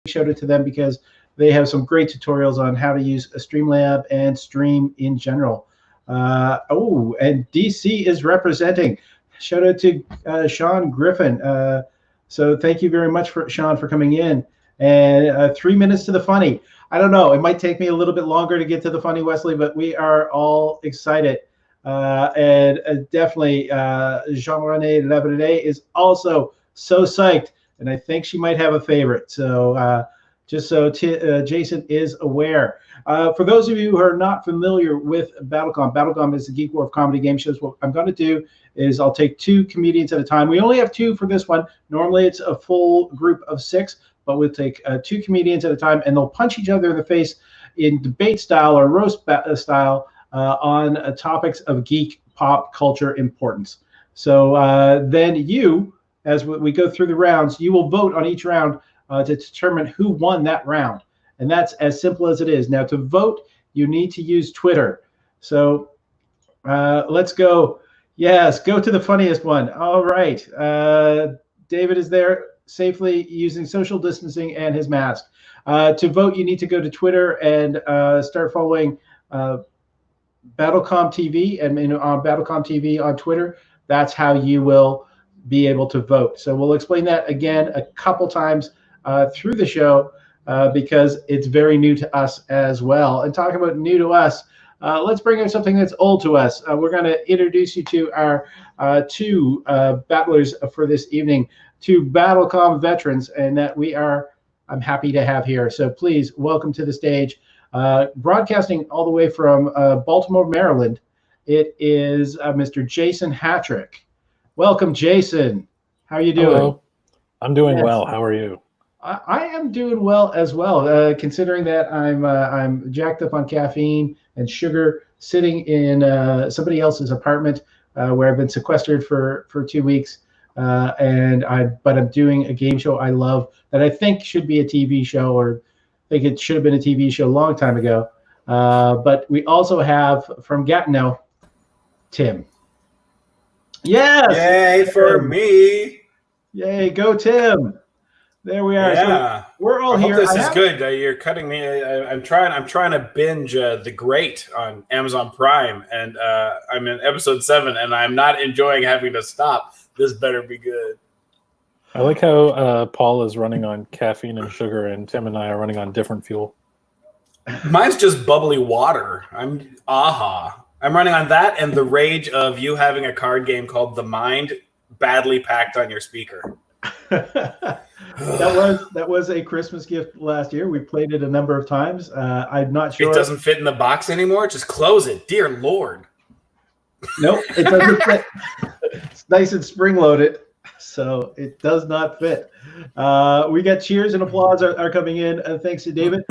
shout out to them because they have some great tutorials on how to use a Streamlab and stream in general. And DC is representing. Shout out to Sean Griffin. So thank you very much, Sean, for coming in. And 3 minutes to the funny. I don't know. It might take me a little bit longer to get to the funny, Wesley, but we are all excited. And definitely Jean-René Lebanon is also so psyched. And I think she might have a favorite. So just so Jason is aware. For those of you who are not familiar with BattleCOM, BattleCOM is the Geek War of Comedy Game Shows. What I'm going to do is I'll take 2 comedians at a time. We only have 2 for this one. Normally it's a full group of 6, but we'll take 2 comedians at a time, and they'll punch each other in the face in debate style or roast style on topics of geek pop culture importance. So then you, as we go through the rounds, you will vote on each round to determine who won that round. And that's as simple as it is. Now, to vote, you need to use Twitter. So let's go. Yes, go to the funniest one. All right. David is there safely using social distancing and his mask. To vote, you need to go to Twitter and start following BattleCOM TV. And on BattleCOM TV on Twitter, that's how you will be able to vote. So we'll explain that again a couple times through the show. Because it's very new to us as well. And talking about new to us, let's bring in something that's old to us. We're going to introduce you to our 2 battlers for this evening, 2 BattleCOM veterans, and that I'm happy to have here. So please welcome to the stage, broadcasting all the way from Baltimore, Maryland. It is Mr. Jason Hatrick. Welcome, Jason. How are you doing? Hello. I'm doing well. How are you? I am doing well as well, considering that I'm jacked up on caffeine and sugar, sitting in somebody else's apartment where I've been sequestered for 2 weeks, but I'm doing a game show I love that I think should be a TV show, or I think it should have been a TV show a long time ago. But we also have from Gatineau, Tim. Yes! Yay for me! Yay, go Tim! There we are. Yeah, so we're all I here. hope this is good. You're cutting me. I'm trying to binge The Great on Amazon Prime, and I'm in episode 7, and I'm not enjoying having to stop. This better be good. I like how Paul is running on caffeine and sugar, and Tim and I are running on different fuel. Mine's just bubbly water. I'm running on that and the rage of you having a card game called The Mind badly packed on your speaker. That was a Christmas gift last year. We played it a number of times. I'm not sure. It doesn't fit in the box anymore? Just close it. Dear Lord. Nope, it doesn't fit. It's nice and spring-loaded, so it does not fit. We got cheers and applause are coming in. Thanks to David.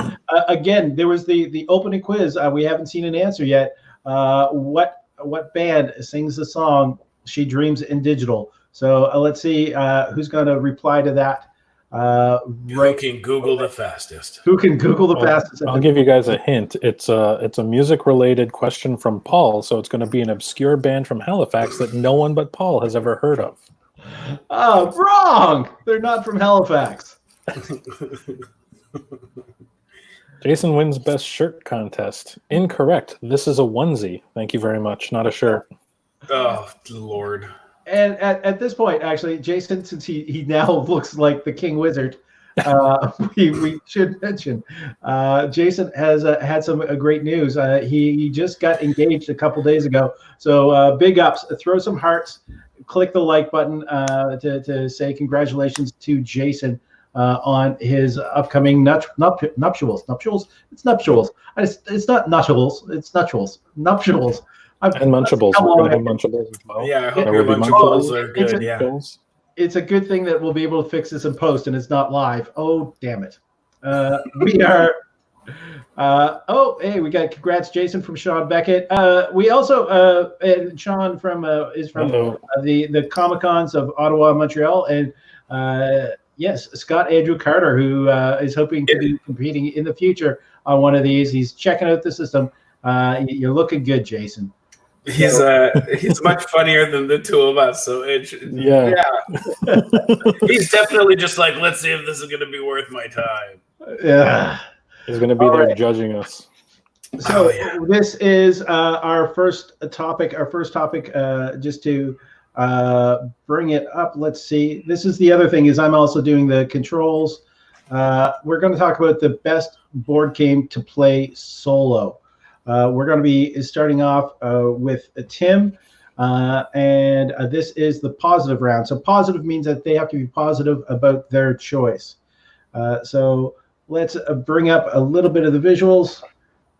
Again, there was the opening quiz. We haven't seen an answer yet. What band sings the song She Dreams in Digital? So let's see who's going to reply to that. Who can Google the fastest? Who can Google the fastest? I'll give you guys a hint. It's a music-related question from Paul, so it's going to be an obscure band from Halifax that no one but Paul has ever heard of. Oh, wrong! They're not from Halifax. Jason wins best shirt contest. Incorrect. This is a onesie. Thank you very much. Not a shirt. Oh, Lord. And at this point, actually, Jason, since he now looks like the King Wizard, we should mention Jason has had some great news. He just got engaged a couple days ago. So big ups. Throw some hearts. Click the like button to say congratulations to Jason on his upcoming nuptials. Nuptials? It's nuptials. It's not nuptials. It's nuptials. Nuptials. And Munchables. We're going to have Munchables as well. Yeah, I hope There your will be Munchables are good. Yeah. It's a good thing that we'll be able to fix this in post and it's not live. Oh, damn it. We are. Hey, we got congrats, Jason from Sean Beckett. We also and Sean is from the Comic Cons of Ottawa and Montreal, and yes, Scott Andrew Carter, who is hoping to be competing in the future on one of these. He's checking out the system. You're looking good, Jason. He's much funnier than the two of us. So yeah. He's definitely just like, let's see if this is going to be worth my time. Yeah. He's going to be there judging us. So this is our first topic. Just to bring it up. Let's see. This is the other thing is I'm also doing the controls. We're going to talk about the best board game to play solo. We're going to be starting off with Tim, and this is the positive round. So positive means that they have to be positive about their choice. So let's bring up a little bit of the visuals.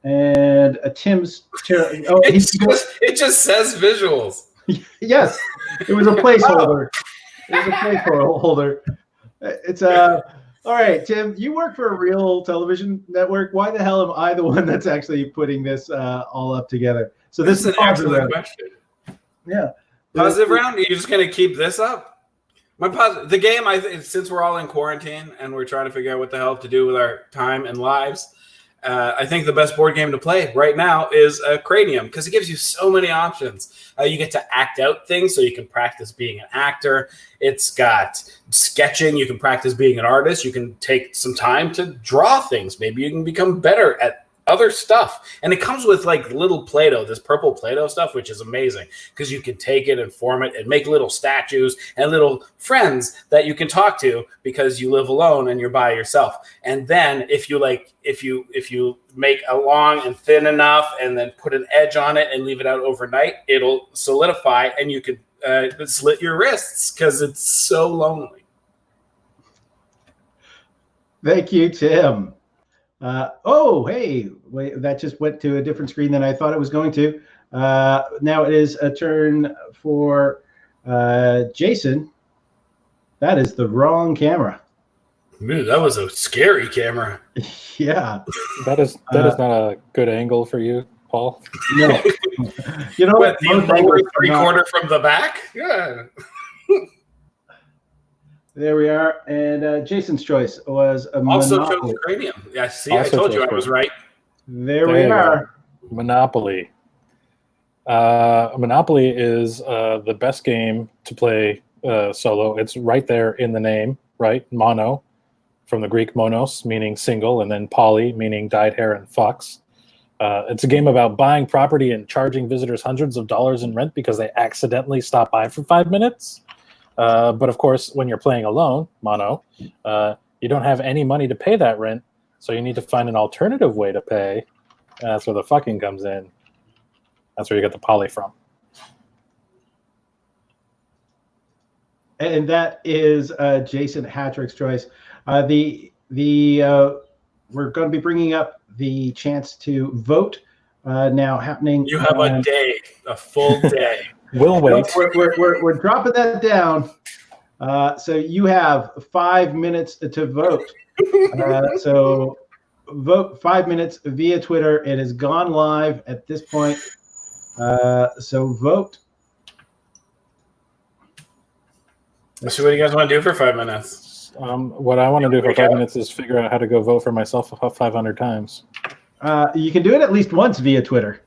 And Tim's it just says visuals. Yes, it was a placeholder. It's all right, Tim. You work for a real television network. Why the hell am I the one that's actually putting this all up together? So this is an excellent question. Yeah, positive round. Are you just gonna keep this up? The game. Since we're all in quarantine and we're trying to figure out what the hell to do with our time and lives. I think the best board game to play right now is Cranium because it gives you so many options. You get to act out things, so you can practice being an actor. It's got sketching. You can practice being an artist. You can take some time to draw things. Maybe you can become better at other stuff. And it comes with like little Play-Doh, this purple Play-Doh stuff, which is amazing because you can take it and form it and make little statues and little friends that you can talk to because you live alone and you're by yourself. And then if you make a long and thin enough and then put an edge on it and leave it out overnight, it'll solidify and you could slit your wrists because it's so lonely. Thank you, Tim. Hey, wait, that just went to a different screen than I thought it was going to. Now it is a turn for Jason. That is the wrong camera. Dude, that was a scary camera. Yeah. That is not a good angle for you, Paul. No. You know what? The lower three-quarter from the back? Yeah. There we are. And Jason's choice was a also Monopoly. chose Cranium. Yeah, see, I told you I was right. There we are. Monopoly. Monopoly is the best game to play solo. It's right there in the name, right? Mono, from the Greek monos, meaning single, and then poly, meaning dyed hair and fucks. It's a game about buying property and charging visitors hundreds of dollars in rent because they accidentally stop by for 5 minutes. But of course, when you're playing alone, mono, you don't have any money to pay that rent, so you need to find an alternative way to pay. That's where the fucking comes in. That's where you get the poly from. And that is Jason Hatrick's choice. We're going to be bringing up the chance to vote now happening. You have a full day. We'll wait. We're dropping that down. So you have 5 minutes to vote. So vote 5 minutes via Twitter. It has gone live at this point. So vote. So what do you guys want to do for 5 minutes? What I want to do for 5 minutes is figure out how to go vote for myself 500 times. You can do it at least once via Twitter.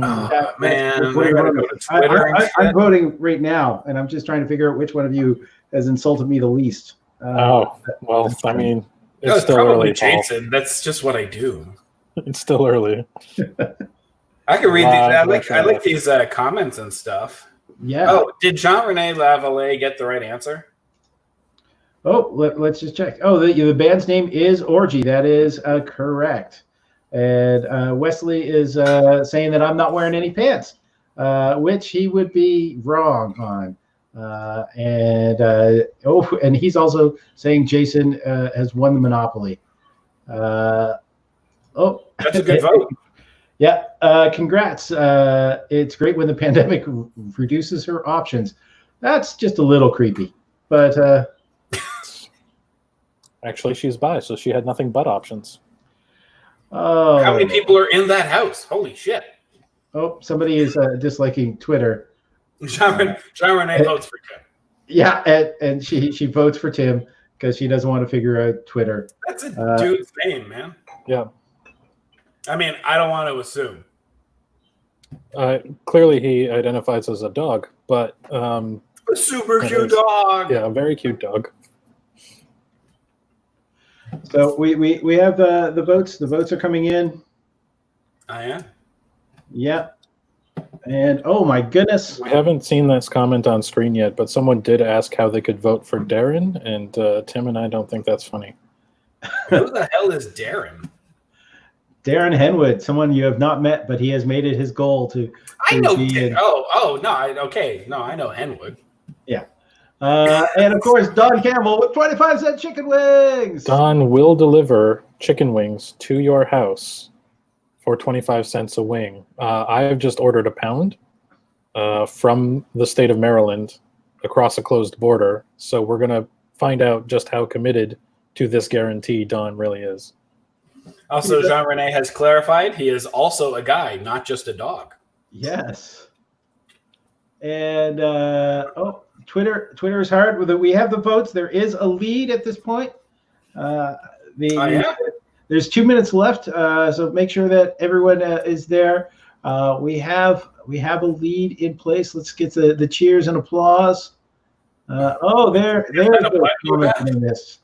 Oh, man. I'm voting right now, and I'm just trying to figure out which one of you has insulted me the least. Well, I mean, it's still early, Jason. That's just what I do. It's still early. I can read these. I like these comments and stuff. Yeah. Oh, did Jean-René Lavallee get the right answer? Oh, let's just check. Oh, the band's name is Orgy. That is correct. And Wesley is saying that I'm not wearing any pants, which he would be wrong on. And he's also saying Jason has won the Monopoly. That's a good vote. Yeah, congrats. It's great when the pandemic reduces her options. That's just a little creepy, but actually, she's bi, so she had nothing but options. Oh, how many people are in that house? Holy shit! Oh, somebody is disliking Twitter. Jean-René votes for Tim. Yeah, and she votes for Tim because she doesn't want to figure out Twitter. That's a dude's name, man. Yeah. I mean, I don't want to assume. Clearly, he identifies as a dog, but A super cute dog. Yeah, a very cute dog. So we have the votes. The votes are coming in. I am. Yeah. And oh my goodness. We haven't seen this comment on screen yet, but someone did ask how they could vote for Darren, and Tim and I don't think that's funny. Who the hell is Darren? Darren Henwood, someone you have not met, but he has made it his goal to I know. be in. No, I know Henwood. Yeah. And of course, Don Campbell with 25-cent chicken wings. Don will deliver chicken wings to your house for 25 cents a wing. I have just ordered a pound from the state of Maryland across a closed border. So we're going to find out just how committed to this guarantee Don really is. Also, Jean-Rene has clarified he is also a guy, not just a dog. Yes. And Twitter is hard. We have the votes. There is a lead at this point. There's 2 minutes left, so make sure that everyone is there. We have a lead in place. Let's get the cheers and applause. There's the comment in this.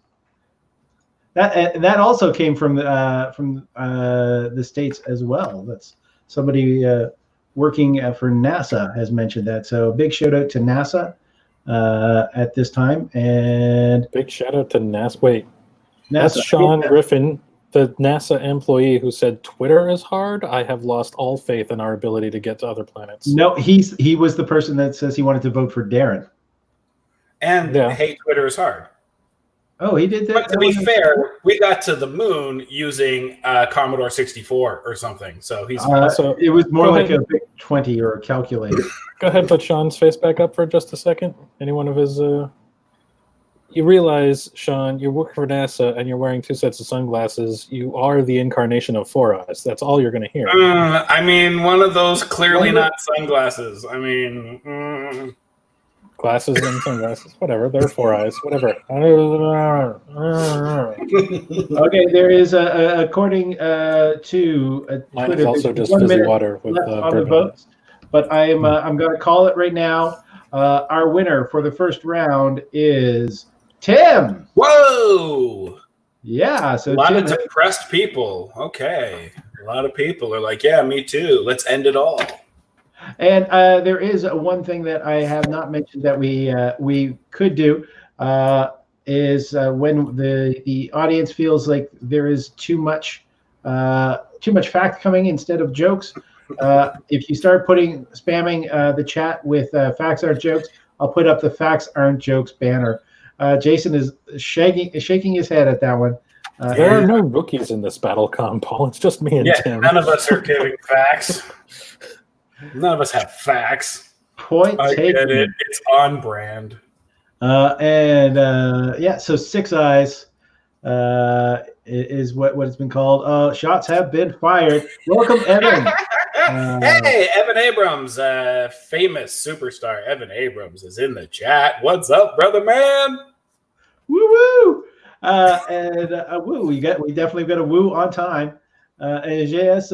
That also came from the States as well. That's somebody working for NASA has mentioned that. So big shout out to NASA at this time, and big shout out to NASA. Wait, NASA. That's Sean Griffin, the NASA employee who said Twitter is hard. I have lost all faith in our ability to get to other planets. No, he was the person that says he wanted to vote for Darren. And hey, Twitter is hard. Oh, he did that. But to be fair, we got to the moon using Commodore 64 or something. So he's it was more like a big 20 or a calculator. Go ahead, put Sean's face back up for just a second. Any one of his. You realize, Sean, you're working for NASA and you're wearing 2 sets of sunglasses. You are the incarnation of 4 Eyes. That's all you're going to hear. I mean, one of those clearly not sunglasses. I mean. Glasses and sunglasses, whatever. They're 4 Eyes, whatever. Okay, there is according to mine Twitter, is also just 1 fizzy minute water with on the votes. But I'm going to call it right now. Our winner for the first round is Tim. Whoa! Yeah, so a lot Tim of depressed people. Okay, a lot of people are like, "Yeah, me too. Let's end it all." And there is one thing that I have not mentioned that we could do is when the audience feels like there is too much fact coming instead of jokes. If you start spamming the chat with facts aren't jokes, I'll put up the facts aren't jokes banner. Jason is shaking his head at that one. There are no rookies in this BattleCOM, Paul. It's just me and Tim. None of us are giving facts. None of us have facts. Point I taken. get it. It's on brand. So 6 Eyes is what it's been called. Shots have been fired. Welcome, Evan. Hey, Evan Abrams, famous superstar Evan Abrams is in the chat. What's up, brother man? Woo woo! Woo. We definitely got a woo on time. JS,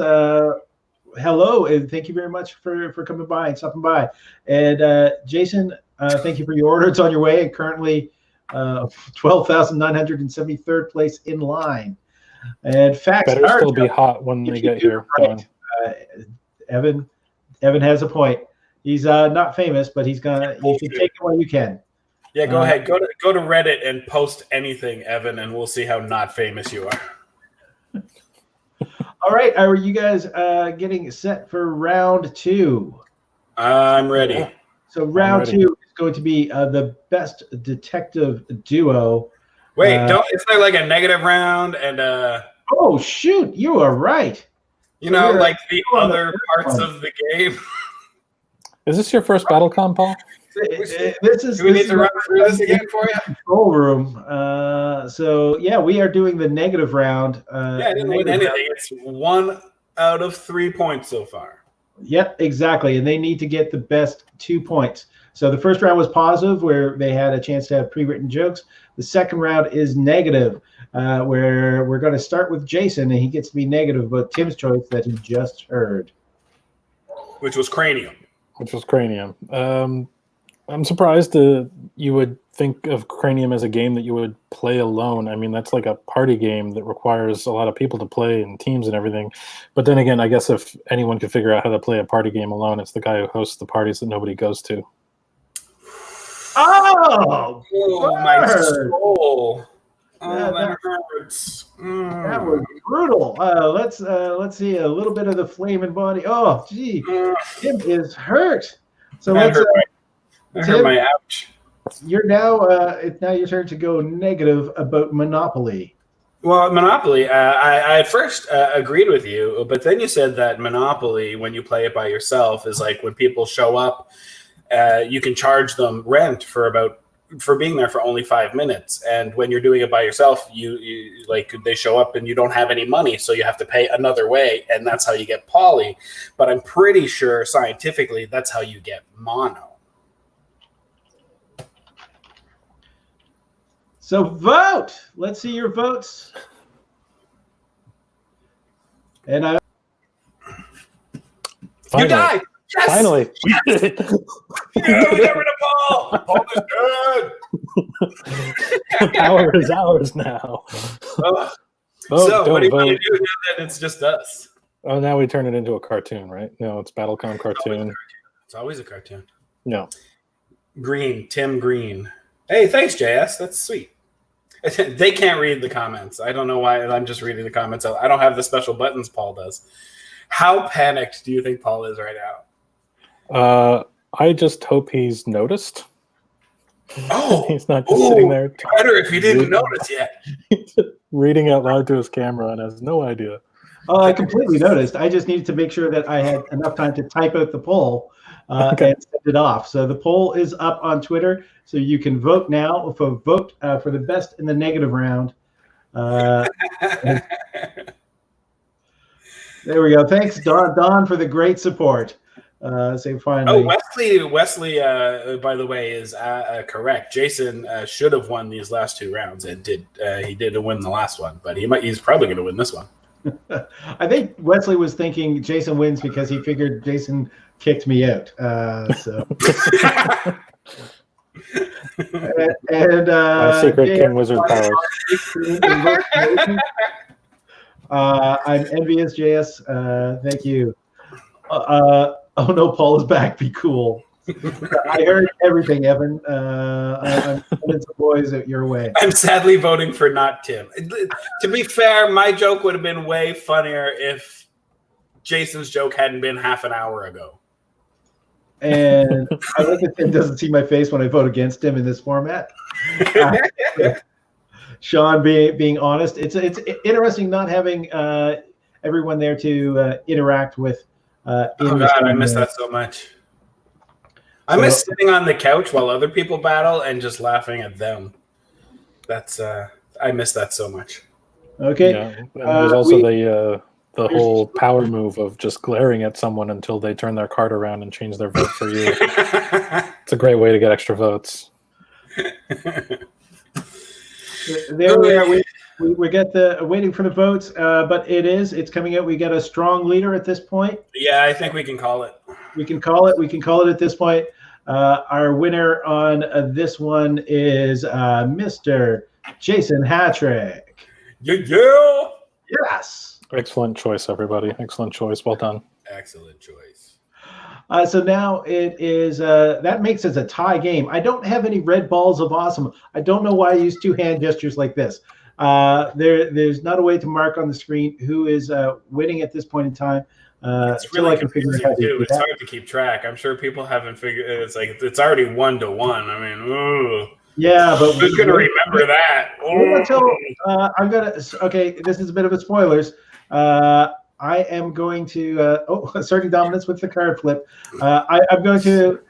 hello, and thank you very much for coming by and stopping by. And Jason, thank you for your order. It's on your way, and currently 12,973rd place in line. And facts better are still be hot when they get here. Right. Evan has a point. He's not famous, but you should take it while you can. Yeah, go ahead. Go to Reddit and post anything, Evan, and we'll see how not famous you are. All right, are you guys getting set for round 2? I'm ready. So round 2 is going to be the best detective duo. Wait, is there like a negative round and oh shoot, you are right. You know, like the other parts of the game. Is this your first BattleCOM, Paul? Do we need to run through this again for you? Control room. So yeah, we are doing the negative round. I didn't win anything. It's 1 out of 3 points so far. Yep, exactly. And they need to get the best 2 points. So the first round was positive, where they had a chance to have pre-written jokes. The second round is negative, where we're going to start with Jason, and he gets to be negative about Tim's choice that he just heard. which was Cranium. I'm surprised you would think of Cranium as a game that you would play alone. I mean, that's like a party game that requires a lot of people to play and teams and everything. But then again, I guess if anyone could figure out how to play a party game alone, it's the guy who hosts the parties that nobody goes to. Oh, my soul. That hurts. That was brutal. Let's see a little bit of the flame and body. Oh, gee, Tim is hurt. So let's. That hurt my ouch. You're now. It's now your turn to go negative about Monopoly. Well, Monopoly, I at first agreed with you, but then you said that Monopoly, when you play it by yourself, is like when people show up, you can charge them rent for being there for only 5 minutes, and when you're doing it by yourself, you like they show up and you don't have any money, so you have to pay another way, and that's how you get poly. But I'm pretty sure scientifically that's how you get mono. So vote. Let's see your votes. And you died. Yes! Finally. Yes! Yeah, we got rid of Paul. Paul is good. Power is ours now. So what do you want to do now that it's just us? Oh, now we turn it into a cartoon, right? No, it's BattleCOM cartoon. It's always a cartoon. No. Green, Tim Green. Hey, thanks, JS. That's sweet. They can't read the comments. I don't know why. I'm just reading the comments. I don't have the special buttons Paul does. How panicked do you think Paul is right now? I just hope he's noticed. Oh, he's not just sitting there. Better if he didn't notice yet. Reading out loud to his camera and has no idea. Oh, I completely noticed. I just needed to make sure that I had enough time to type out the poll and send it off. So the poll is up on Twitter, so you can vote now. Vote for the best in the negative round. There we go. Thanks, Don, for the great support. Say finally. Oh, Wesley, by the way, is correct. Jason should have won these last 2 rounds, and he did win the last one, but he's probably going to win this one. I think Wesley was thinking Jason wins because he figured Jason kicked me out. My secret King Wizard powers. I'm envious, JS. Thank you. Oh no, Paul is back. Be cool. I heard everything, Evan. I'm sending some boys out your way. I'm sadly voting for not Tim. To be fair, my joke would have been way funnier if Jason's joke hadn't been half an hour ago. And I like that Tim doesn't see my face when I vote against him in this format. Sean being honest. It's interesting not having everyone there to interact with. Oh God, I miss that so much. I miss sitting on the couch while other people battle and just laughing at them. That's I miss that so much. Okay. Yeah. There's also the whole power move of just glaring at someone until they turn their card around and change their vote for you. It's a great way to get extra votes. There we are. We get the waiting for the votes, but it's coming out. We got a strong leader at this point. Yeah, I think we can call it. We can call it at this point. Our winner on this one is Mr. Jason Hatrick. Yeah. Yes. Excellent choice, everybody. Excellent choice. Well done. Excellent choice. So now it is that makes it a tie game. I don't have any red balls of awesome. I don't know why I use 2 hand gestures like this. There's not a way to mark on the screen who is winning at this point in time. It's really confusing too. It's hard to keep track. I'm sure people haven't figured. It's like it's already 1-1. I mean, ooh. Yeah, but who's gonna remember that? I'm gonna. Okay, this is a bit of a spoilers. I am going to. Asserting dominance with the card flip. I'm going to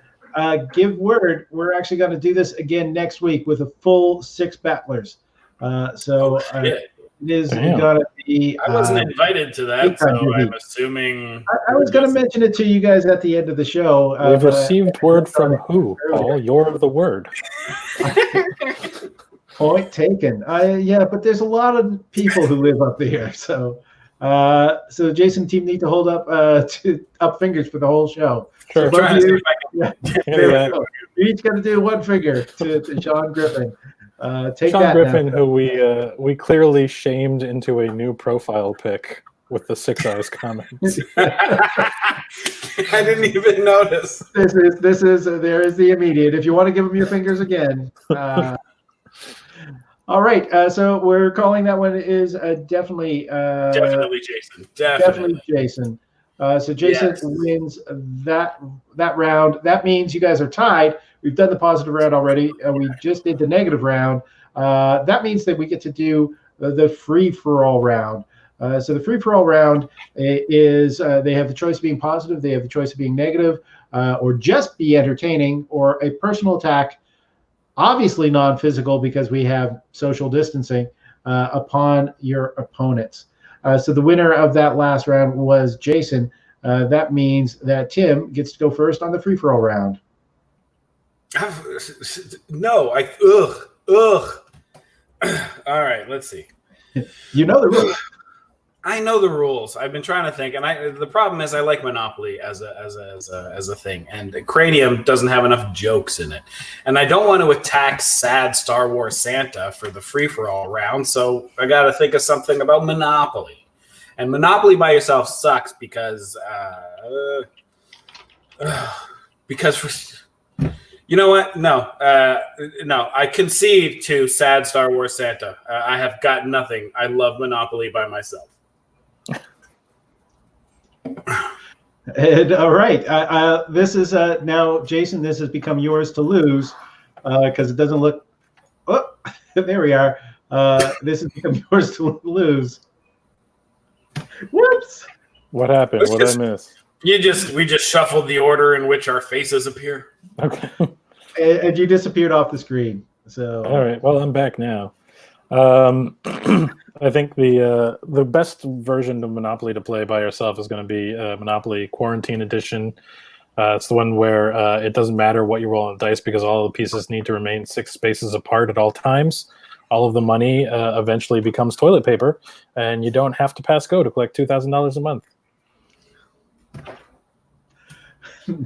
give word. We're actually going to do this again next week with a full 6 battlers. It is gonna be. I wasn't invited to that, so I'm assuming. I was going to mention it to you guys at the end of the show. We've received word from who, Paul? You're the word. Point taken. Yeah, but there's a lot of people who live up here, so So Jason team need to hold up up fingers for the whole show. Sure. So both of you, Yeah. you each got to do one finger to Sean Griffin. Take Sean that Griffin, now. who we clearly shamed into a new profile pic with the 6 eyes comments. I didn't even notice. This is there is the immediate. If you want to give them your fingers again. All right, so we're calling that one is definitely Jason. Definitely Jason. So Jason wins that round. That means you guys are tied. We've done the positive round already. We just did the negative round. That means that we get to do the free-for-all round. So the free-for-all round is they have the choice of being positive, they have the choice of being negative, or just be entertaining, or a personal attack, obviously non-physical because we have social distancing, upon your opponents. So the winner of that last round was Jason. That means that Tim gets to go first on the free-for-all round. No, ugh. All right, let's see. You know the rules. I know the rules. I've been trying to think, and the problem is I like Monopoly as a thing, and Cranium doesn't have enough jokes in it, and I don't want to attack sad Star Wars Santa for the free for all round, so I got to think of something about Monopoly, and Monopoly by yourself sucks because you know what? No. I concede to sad Star Wars Santa. I have got nothing. I love Monopoly by myself. And all right, this is now, Jason. This has become yours to lose because it doesn't look. Oh, there we are. This has become yours to lose. Whoops! What happened? What did I miss? We just shuffled the order in which our faces appear. Okay. And you disappeared off the screen. So all right. Well, I'm back now. I think the best version of Monopoly to play by yourself is going to be Monopoly Quarantine Edition. It's the one where it doesn't matter what you roll on the dice because all the pieces need to remain 6 spaces apart at all times. All of the money eventually becomes toilet paper, and you don't have to pass go to collect $2,000 a month.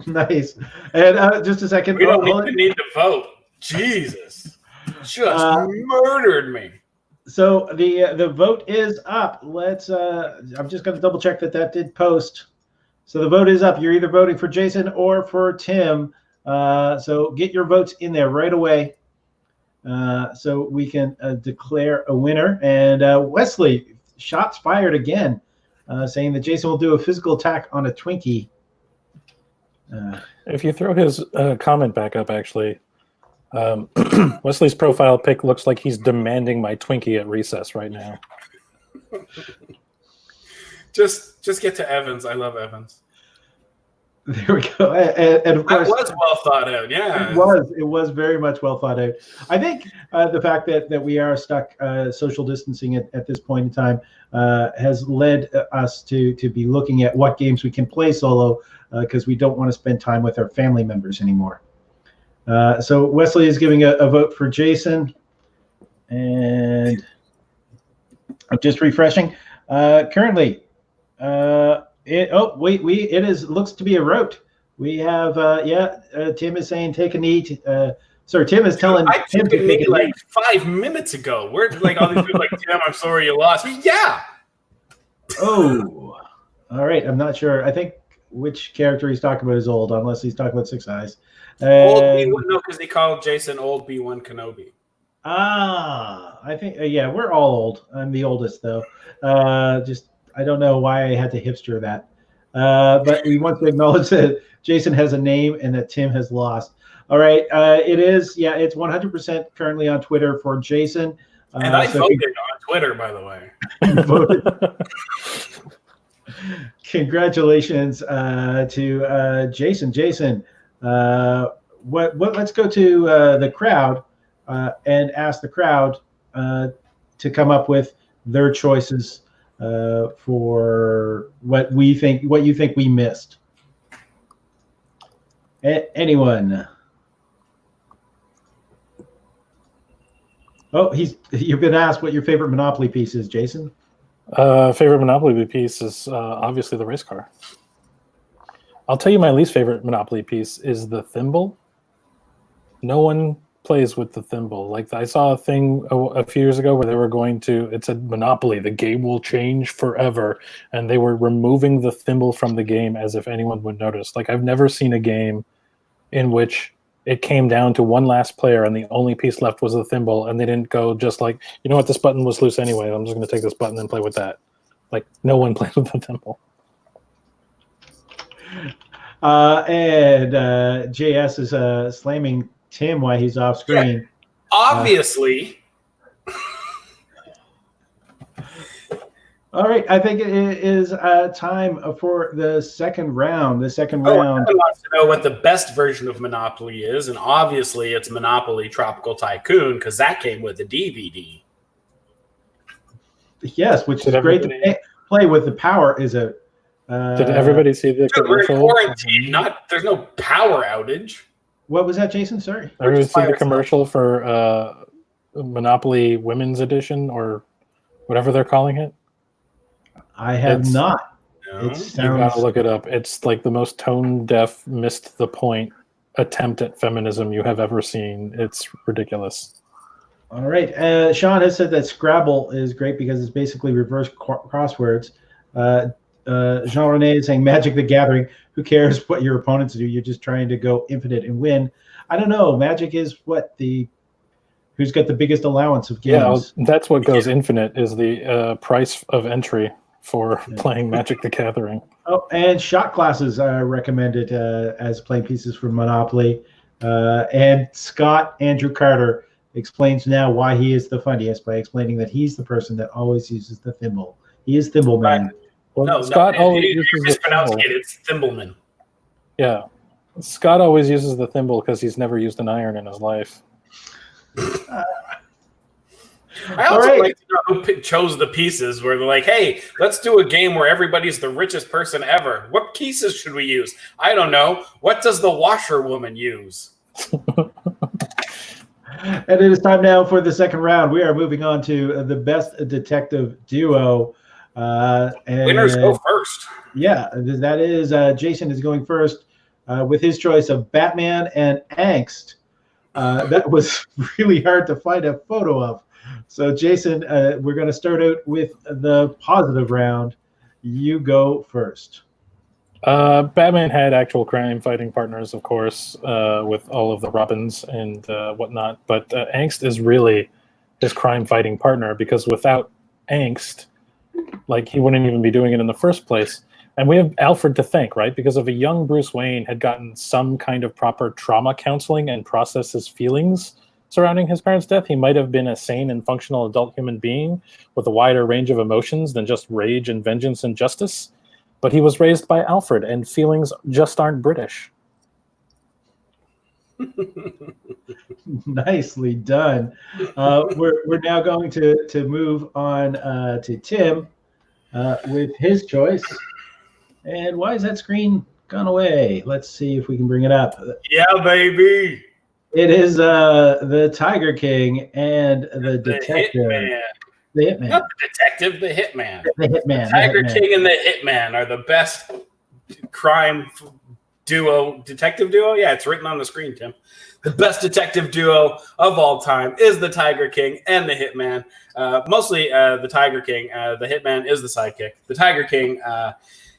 Nice. And just a second. We don't even need to vote. Jesus. Just murdered me. So the vote is up. Let's. I'm just going to double check that did post. So the vote is up. You're either voting for Jason or for Tim. So get your votes in there right away, so we can declare a winner. And Wesley, shots fired again, saying that Jason will do a physical attack on a Twinkie. If you throw his comment back up, actually. Wesley's profile pic looks like he's demanding my Twinkie at recess right now. Just get to Evans. I love Evans. There we go. And of course, that was well thought out. Yeah, it was very much well thought out. I think the fact that we are stuck social distancing at this point in time has led us to be looking at what games we can play solo because we don't want to spend time with our family members anymore. So Wesley is giving a vote for Jason, and I'm just refreshing. Currently, it looks to be a rout. We have Tim is saying take a knee. Tim is telling I Tim took a knee like 5 minutes ago. We're like all these people like Tim, I'm sorry you lost. Yeah. Oh, all right. I'm not sure. I think which character he's talking about is old, unless he's talking about 6 eyes. Old B1, no, because they called Jason Old B1 Kenobi. I think we're all old. I'm the oldest though. I don't know why I had to hipster that. But we want to acknowledge that Jason has a name and that Tim has lost. All right, it's 100% currently on Twitter for Jason. And I voted on Twitter, by the way. Congratulations to Jason. Jason, let's go to the crowd and ask the crowd to come up with their choices for what you think we missed. Anyone? Oh, you've been asked what your favorite Monopoly piece is, Jason. Favorite Monopoly piece is obviously the race car. I'll tell you my least favorite Monopoly piece is the thimble. No one plays with the thimble. Like I saw a thing a few years ago where they were going to, it said Monopoly, the game will change forever. And they were removing the thimble from the game as if anyone would notice. Like I've never seen a game in which it came down to one last player and the only piece left was the thimble, and they didn't go just like, you know what, this button was loose anyway, I'm just going to take this button and play with that. Like no one plays with the thimble. And JS is slamming Tim while he's off screen. Yeah. Obviously. All right, I think it is time for the second round. The second round. Everyone wants to know what the best version of Monopoly is, and obviously it's Monopoly Tropical Tycoon because that came with a DVD. Yes, which is great to play with. The power is a. Did everybody see the commercial? We're in quarantine. There's no power outage. What was that, Jason? Sorry. Everybody see the commercial for Monopoly Women's Edition or whatever they're calling it? I have not. No. It sounds... You gotta look it up. It's like the most tone-deaf, missed the point attempt at feminism you have ever seen. It's ridiculous. All right. Sean has said that Scrabble is great because it's basically reverse crosswords. Jean-René is saying Magic the Gathering. Who cares what your opponents do? You're just trying to go infinite and win. I don't know. Magic is what who's got the biggest allowance of games. Yeah, that's what goes infinite is the price of entry for playing Magic the Gathering. Oh, and shot classes are recommended as playing pieces for Monopoly. And Scott Andrew Carter explains now why he is the funniest by explaining that he's the person that always uses the thimble. He is Thimble Man. Well, No, Scott always you're uses mispronouncing it. It's Thimbleman. Yeah. Scott always uses the thimble because he's never used an iron in his life. I also like to know who chose the pieces where they're like, hey, let's do a game where everybody's the richest person ever. What pieces should we use? I don't know. What does the washerwoman use? And it is time now for the second round. We are moving on to the best detective duo. Winners go first. Yeah, that is Jason is going first with his choice of Batman and Angst. That was really hard to find a photo of. So, Jason, we're going to start out with the positive round. You go first. Batman had actual crime fighting partners, of course, with all of the Robins and whatnot. But Angst is really his crime fighting partner because without Angst, like he wouldn't even be doing it in the first place. And we have Alfred to thank, right? Because if a young Bruce Wayne had gotten some kind of proper trauma counseling and processed his feelings surrounding his parents' death, he might have been a sane and functional adult human being with a wider range of emotions than just rage and vengeance and justice. But he was raised by Alfred, and feelings just aren't British. Nicely done. We're now going to move on to Tim with his choice. And why is that screen gone away? Let's see if we can bring it up. Yeah, baby. It is the Tiger King and the detective. The Hitman. Not the detective, the Hitman. The Hitman. The Tiger King and the Hitman are the best crime duo, detective duo. Yeah, it's written on the screen, Tim. The best detective duo of all time is the Tiger King and the Hitman. Mostly the Tiger King. The Hitman is the sidekick. The Tiger King,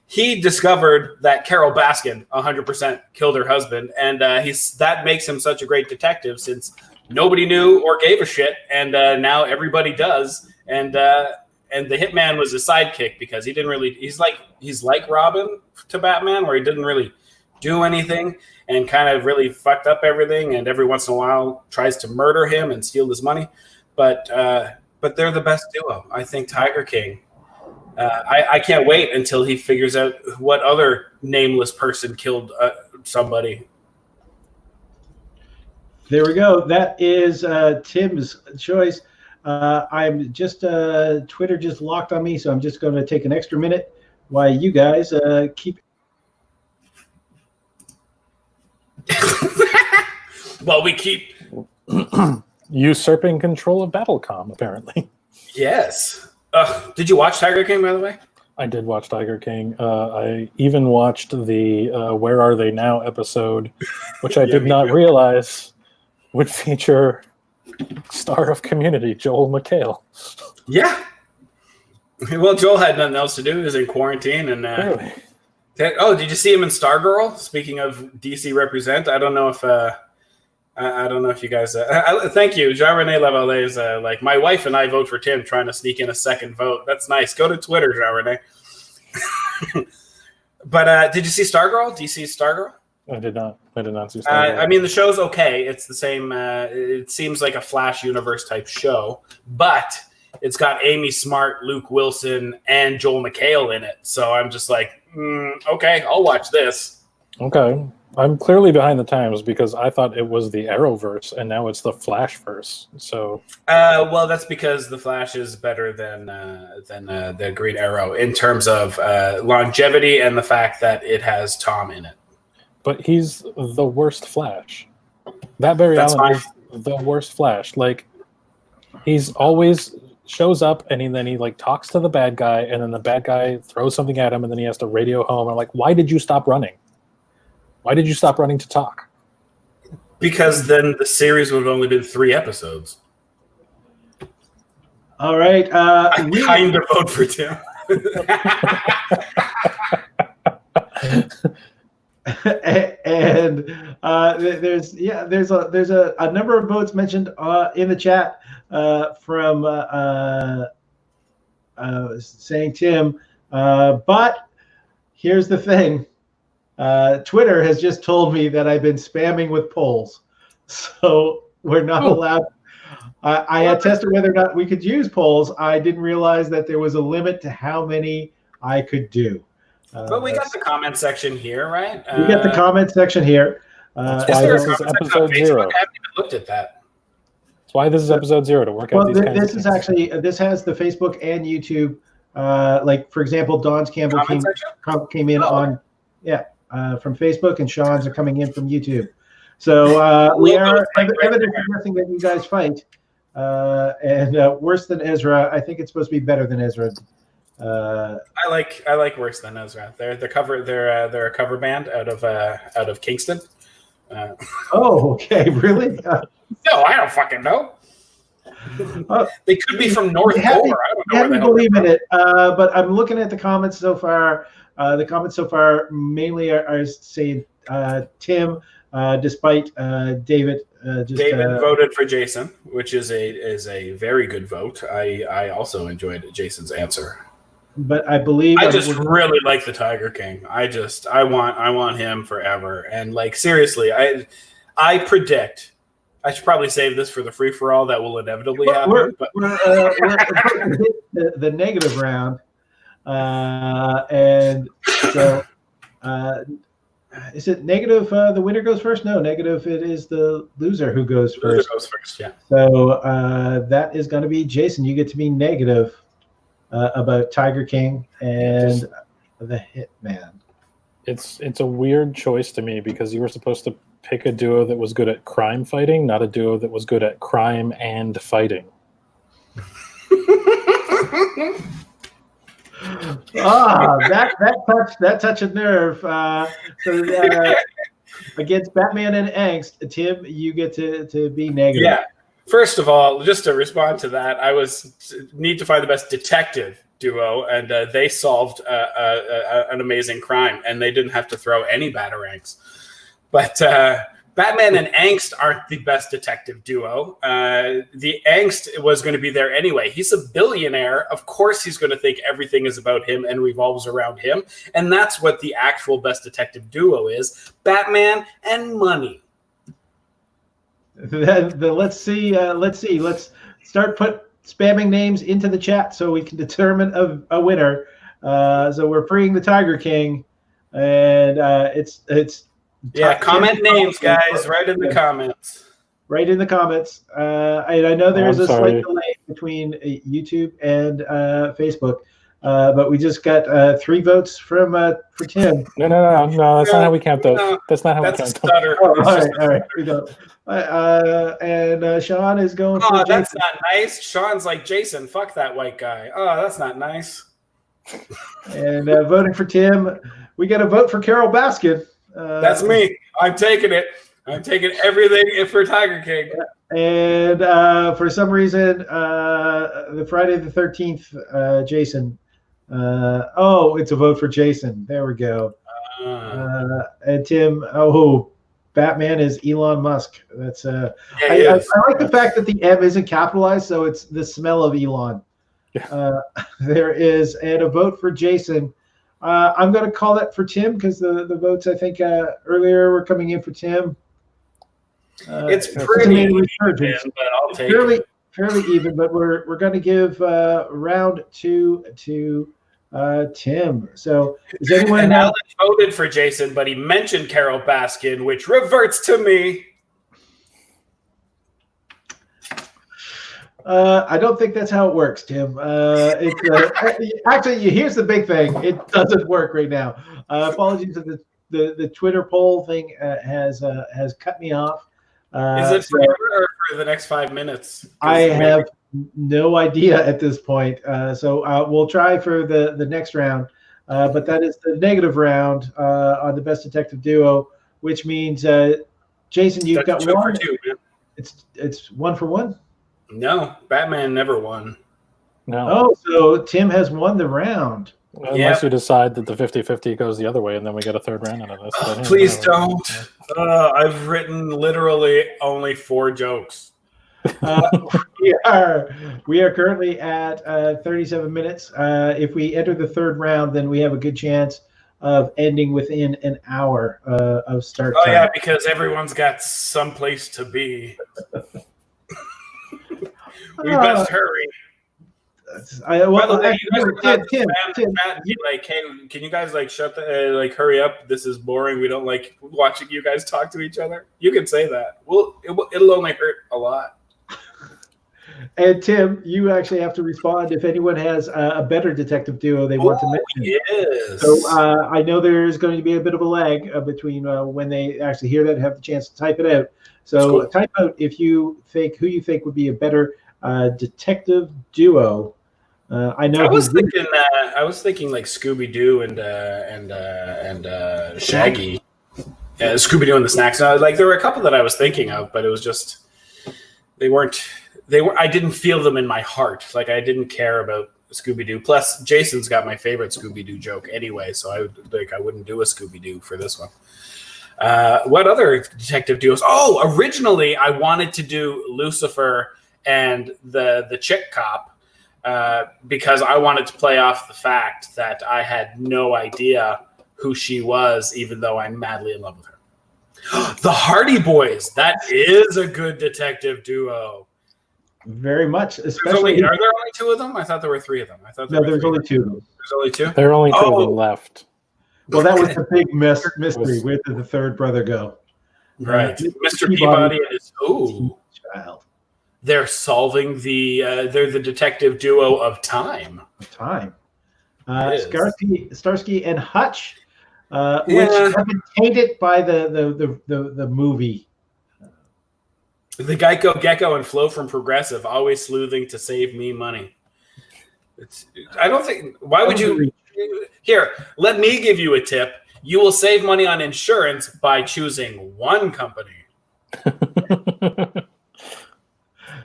he discovered that Carol Baskin 100% killed her husband, and that makes him such a great detective since nobody knew or gave a shit, and now everybody does. And the Hitman was a sidekick because he didn't really. He's like Robin to Batman, where he didn't really do anything and kind of really fucked up everything, and every once in a while tries to murder him and steal his money. But they're the best duo. I think Tiger King. I can't wait until he figures out what other nameless person killed somebody. There we go. That is Tim's choice. I'm just Twitter just locked on me, so I'm just going to take an extra minute while you guys keep. Well, we keep usurping control of BattleCOM, apparently. Yes. Did you watch Tiger King, by the way? I did watch Tiger King. I even watched the Where Are They Now episode, which I did not realize would feature star of Community, Joel McHale. Yeah. Well, Joel had nothing else to do. He was in quarantine. And Really? did you see him in Stargirl? Speaking of DC represent, I don't know if I don't know if you guys. Thank you, Jean-René Lavallee is like my wife and I vote for Tim, trying to sneak in a second vote. That's nice. Go to Twitter, Jean-René. But did you see Stargirl? DC Stargirl? I did not see Stargirl. I mean, the show's okay. It's the same. It seems like a Flash universe type show, but it's got Amy Smart, Luke Wilson, and Joel McHale in it. So I'm just like, okay, I'll watch this. Okay. I'm clearly behind the times because I thought it was the Arrowverse, and now it's the Flashverse. So, well, that's because the Flash is better than the Green Arrow in terms of longevity and the fact that it has Tom in it. But he's the worst Flash. That Barry Allen is the worst Flash. Like, he's always shows up and then he like talks to the bad guy, and then the bad guy throws something at him, and then he has to radio home. I'm like, why did you stop running? Why did you stop running to talk? Because then the series would have only been 3 episodes. All right. I kind of vote for Tim. And there's a number of votes mentioned in the chat from saying Tim, but here's the thing. Twitter has just told me that I've been spamming with polls, so we're not allowed. I had tested whether or not we could use polls. I didn't realize that there was a limit to how many I could do. But we got the comment section here, right? We got the comment section here. That's why this is episode 0. I haven't even looked at that. That's why this is episode 0, to work out these kinds of things. This is actually, this has the Facebook and YouTube. Like, for example, Dawn's Campbell came in on, from Facebook, and Sean's are coming in from YouTube. So we are evidence suggesting that you guys fight. And worse than Ezra, I think it's supposed to be better than Ezra. I like Worse Than Ezra. They're a cover band out of Kingston. Oh, okay, really? No, I don't fucking know. They could be from North Over. I don't know. I haven't believe in it, but I'm looking at the comments so far. The comments so far mainly are saying Tim, despite David. David voted for Jason, which is a very good vote. I also enjoyed Jason's answer. But I believe I just really like the Tiger King. I want him forever. And like seriously, I predict. I should probably save this for the free for all that will inevitably happen. We're the negative round, and so is it negative? The winner goes first. No, negative. It is the loser who goes first. Loser goes first. Yeah. So that is going to be Jason. You get to be negative about Tiger King and the Hitman. It's a weird choice to me because you were supposed to pick a duo that was good at crime fighting, not a duo that was good at crime and fighting. That touch a nerve. So against Batman and Angst, Tim, you get to be negative. Yeah. First of all, just to respond to that, I need to find the best detective duo, and they solved an amazing crime, and they didn't have to throw any batarangs. But Batman and Angst aren't the best detective duo. The Angst was going to be there anyway. He's a billionaire. Of course he's going to think everything is about him and revolves around him. And that's what the actual best detective duo is. Batman and money. Let's see. Let's start spamming names into the chat so we can determine a winner. So we're freeing the Tiger King, and it's comment names, guys. Right in the comments. Right in the comments. I know there is a slight delay between YouTube and Facebook. But we just got 3 votes for Tim. No. That's not how we count those. No, that's not how we That's a count those. stutter. Oh, That's all right. We don't. And Sean is going for Oh, Jason. that's not nice. Sean's like, Jason, fuck that white guy. Oh, that's not nice. And voting for Tim, we got a vote for Carol Baskin. That's me. I'm taking it. I'm taking everything for Tiger King. And for some reason, the Friday the 13th, Jason. It's a vote for Jason. There we go. And Tim, Batman is Elon Musk. That's I like the fact that the M isn't capitalized, so it's the smell of Elon. There is, and a vote for Jason. I'm going to call that for Tim because the votes I think earlier were coming in for Tim. It's pretty even, but I'll take it. Fairly even, but we're going to give round 2 to Tim. So is anyone and Alan voted for Jason, but he mentioned Carol Baskin, which reverts to me. I don't think that's how it works, Tim. Actually, here's the big thing. It doesn't work right now. Apologies if the Twitter poll thing has cut me off. Is it forever or for the next 5 minutes? I have no idea at this point. So we'll try for the next round. But that is the negative round on the best detective duo, which means Jason, you've got 1 for 2. Man. It's 1 for 1. No, Batman never won. No. Oh, so Tim has won the round. Unless you decide that the 50-50 goes the other way, and then we get a third round out of this. Please don't. I've written literally only 4 jokes. We are currently at 37 minutes. If we enter the third round, then we have a good chance of ending within an hour of start time. Oh, yeah, because everyone's got someplace to be. We best hurry. Tim, like, hey, can you guys shut the hurry up? This is boring. We don't like watching you guys talk to each other. You can say that. Well, it'll only hurt a lot. And Tim, you actually have to respond if anyone has a better detective duo they want to mention. Yes. So I know there's going to be a bit of a lag between when they actually hear that and have the chance to type it out. So type out who you think would be a better detective duo. I know. I was thinking like Scooby Doo and Shaggy. Yeah, Scooby Doo and the Snacks. There were a couple that I was thinking of, but it was just they were. I didn't feel them in my heart. I didn't care about Scooby Doo. Plus, Jason's got my favorite Scooby Doo joke anyway, so I wouldn't do a Scooby Doo for this one. What other detective duos? Oh, originally I wanted to do Lucifer and the chick cop. Because I wanted to play off the fact that I had no idea who she was, even though I'm madly in love with her. The Hardy Boys. That is a good detective duo. Very much. Especially are there only 2 of them? I thought there were 3 of them. There's only 2 of them. There's only 2? There are only 2 of them left. Well, that was the big mystery. Where did the third brother go? Right. Mr. Peabody and his child. They're solving they're the detective duo of time. Starsky and Hutch, which have been tainted by the movie. The Geico Gecko and Flo from Progressive, always sleuthing to save me money. I don't think. Why would you? Here, let me give you a tip. You will save money on insurance by choosing one company.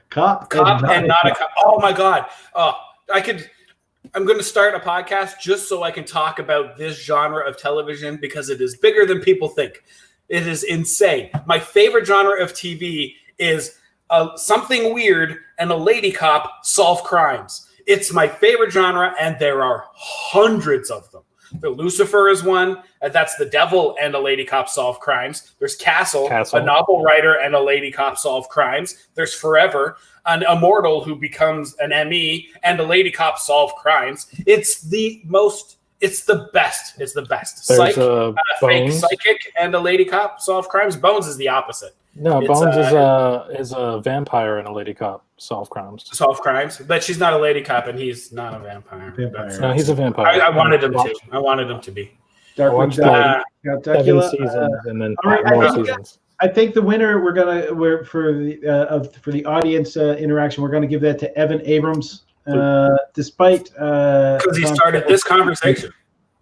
Cop and not a cop. Oh my God. I'm going to start a podcast just so I can talk about this genre of television because it is bigger than people think. It is insane. My favorite genre of TV is something weird and a lady cop solve crimes. It's my favorite genre, and there are hundreds of them. The Lucifer is one. That's the devil and a lady cop solve crimes. There's Castle, a novel writer and a lady cop solve crimes. There's Forever, an immortal who becomes an ME and a lady cop solve crimes. It's the best. It's the best. There's fake psychic and a lady cop solve crimes. Bones is the opposite. No, Bones is a vampire and a lady cop. solve crimes. Solve crimes, but she's not a lady cop, and he's not a vampire. No, he's a vampire. I wanted him to. I wanted him to be. I watched Darkwing like Duck, 7 seasons and then all right, 5 more seasons. I think the winner we're for the audience interaction, we're gonna give that to Evan Abrams, despite Because he started this conversation.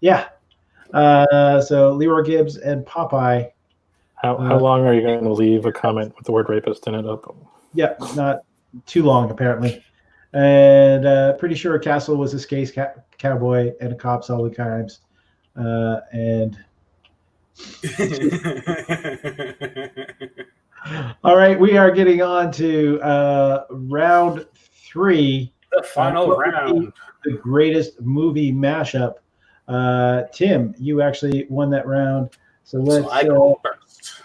Yeah. So Leroy Gibbs and Popeye. How long are you going to leave a comment with the word rapist in it up? Yeah, not too long apparently. And pretty sure Castle was a skates cowboy and a cop solving crimes. And all right, we are getting on to round 3. The final round. The greatest movie mashup. Tim, you actually won that round. So let's go first.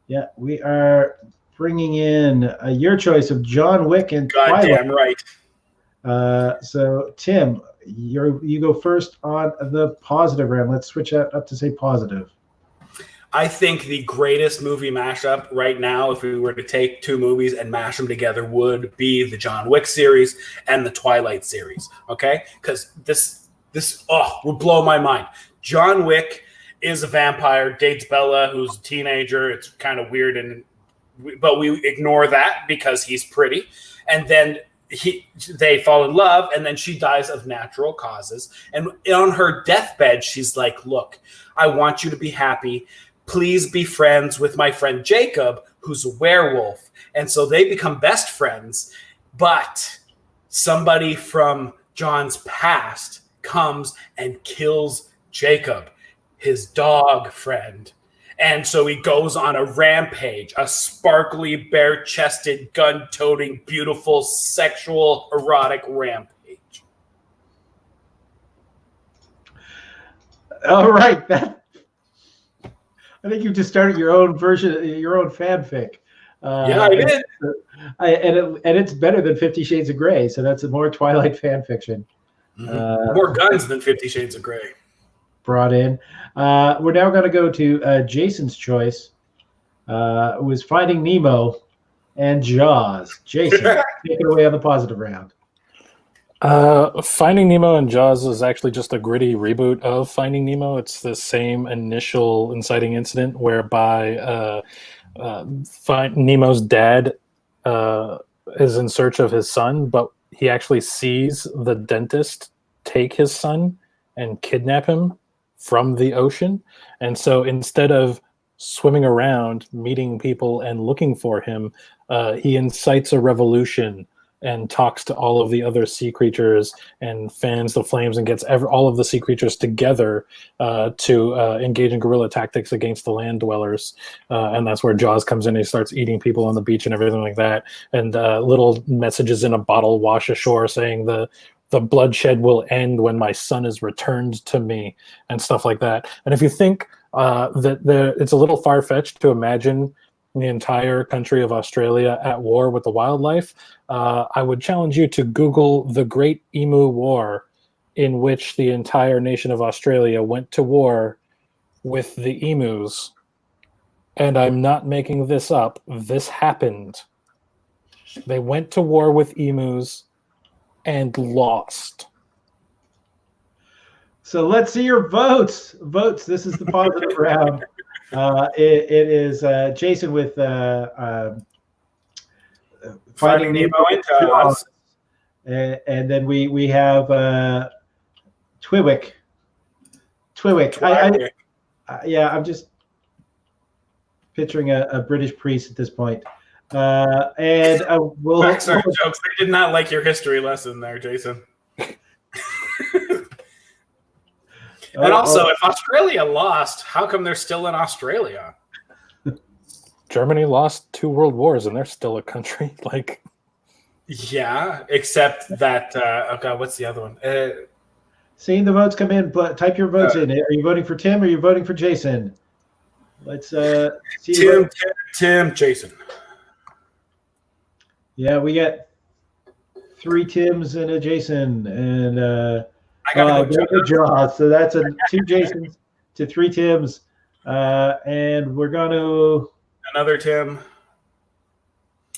Yeah, we are bringing in your choice of John Wick and Twilight. Goddamn right. So Tim, you go first on the positive round. Let's switch that up to say positive. I think the greatest movie mashup right now, if we were to take 2 movies and mash them together, would be the John Wick series and the Twilight series. Okay, because this would blow my mind. John Wick is a vampire, dates Bella, who's a teenager. It's kind of weird, but we ignore that because he's pretty. And then they fall in love, and then she dies of natural causes. And on her deathbed, she's like, look, I want you to be happy. Please be friends with my friend Jacob, who's a werewolf. And so they become best friends. But somebody from John's past comes and kills Jacob, his dog friend. And so he goes on a rampage, a sparkly, bare-chested, gun-toting, beautiful, sexual, erotic rampage. All right. I think you just started your own version, your own fanfic. Yeah, I did. And it's better than 50 Shades of Grey, so that's a more Twilight fan fiction. More guns than 50 Shades of Grey. Brought in. We're now going to go to Jason's choice, who is Finding Nemo and Jaws. Jason, take it away on the positive round. Finding Nemo and Jaws is actually just a gritty reboot of Finding Nemo. It's the same initial inciting incident whereby Nemo's dad is in search of his son, but he actually sees the dentist take his son and kidnap him from the ocean. And so instead of swimming around, meeting people and looking for him, he incites a revolution and talks to all of the other sea creatures and fans the flames and gets all of the sea creatures together to engage in guerrilla tactics against the land dwellers. And that's where Jaws comes in. He starts eating people on the beach and everything like that. And little messages in a bottle wash ashore saying the bloodshed will end when my son is returned to me and stuff like that. And if you think it's a little far-fetched to imagine the entire country of Australia at war with the wildlife, I would challenge you to Google the Great Emu War, in which the entire nation of Australia went to war with the emus. And I'm not making this up. This happened. They went to war with emus and lost. So let's see your votes. This is the positive round. It is Jason with Finding Nemo and Jaws. And then we have Twiwick. I'm just picturing a British priest at this point. And we'll jokes. They did not like your history lesson there, Jason. And also, if Australia lost, how come they're still in Australia? Germany lost 2 world wars and they're still a country. Yeah, except that. Oh God, what's the other one? Seeing the votes come in, but type your votes in. Are you voting for Tim or are you voting for Jason? Let's see. Tim, Jason. Yeah, we got 3 Tims and a Jason, and I got a Jaws. So that's 2 Jasons to 3 Tims, and we're going to another Tim.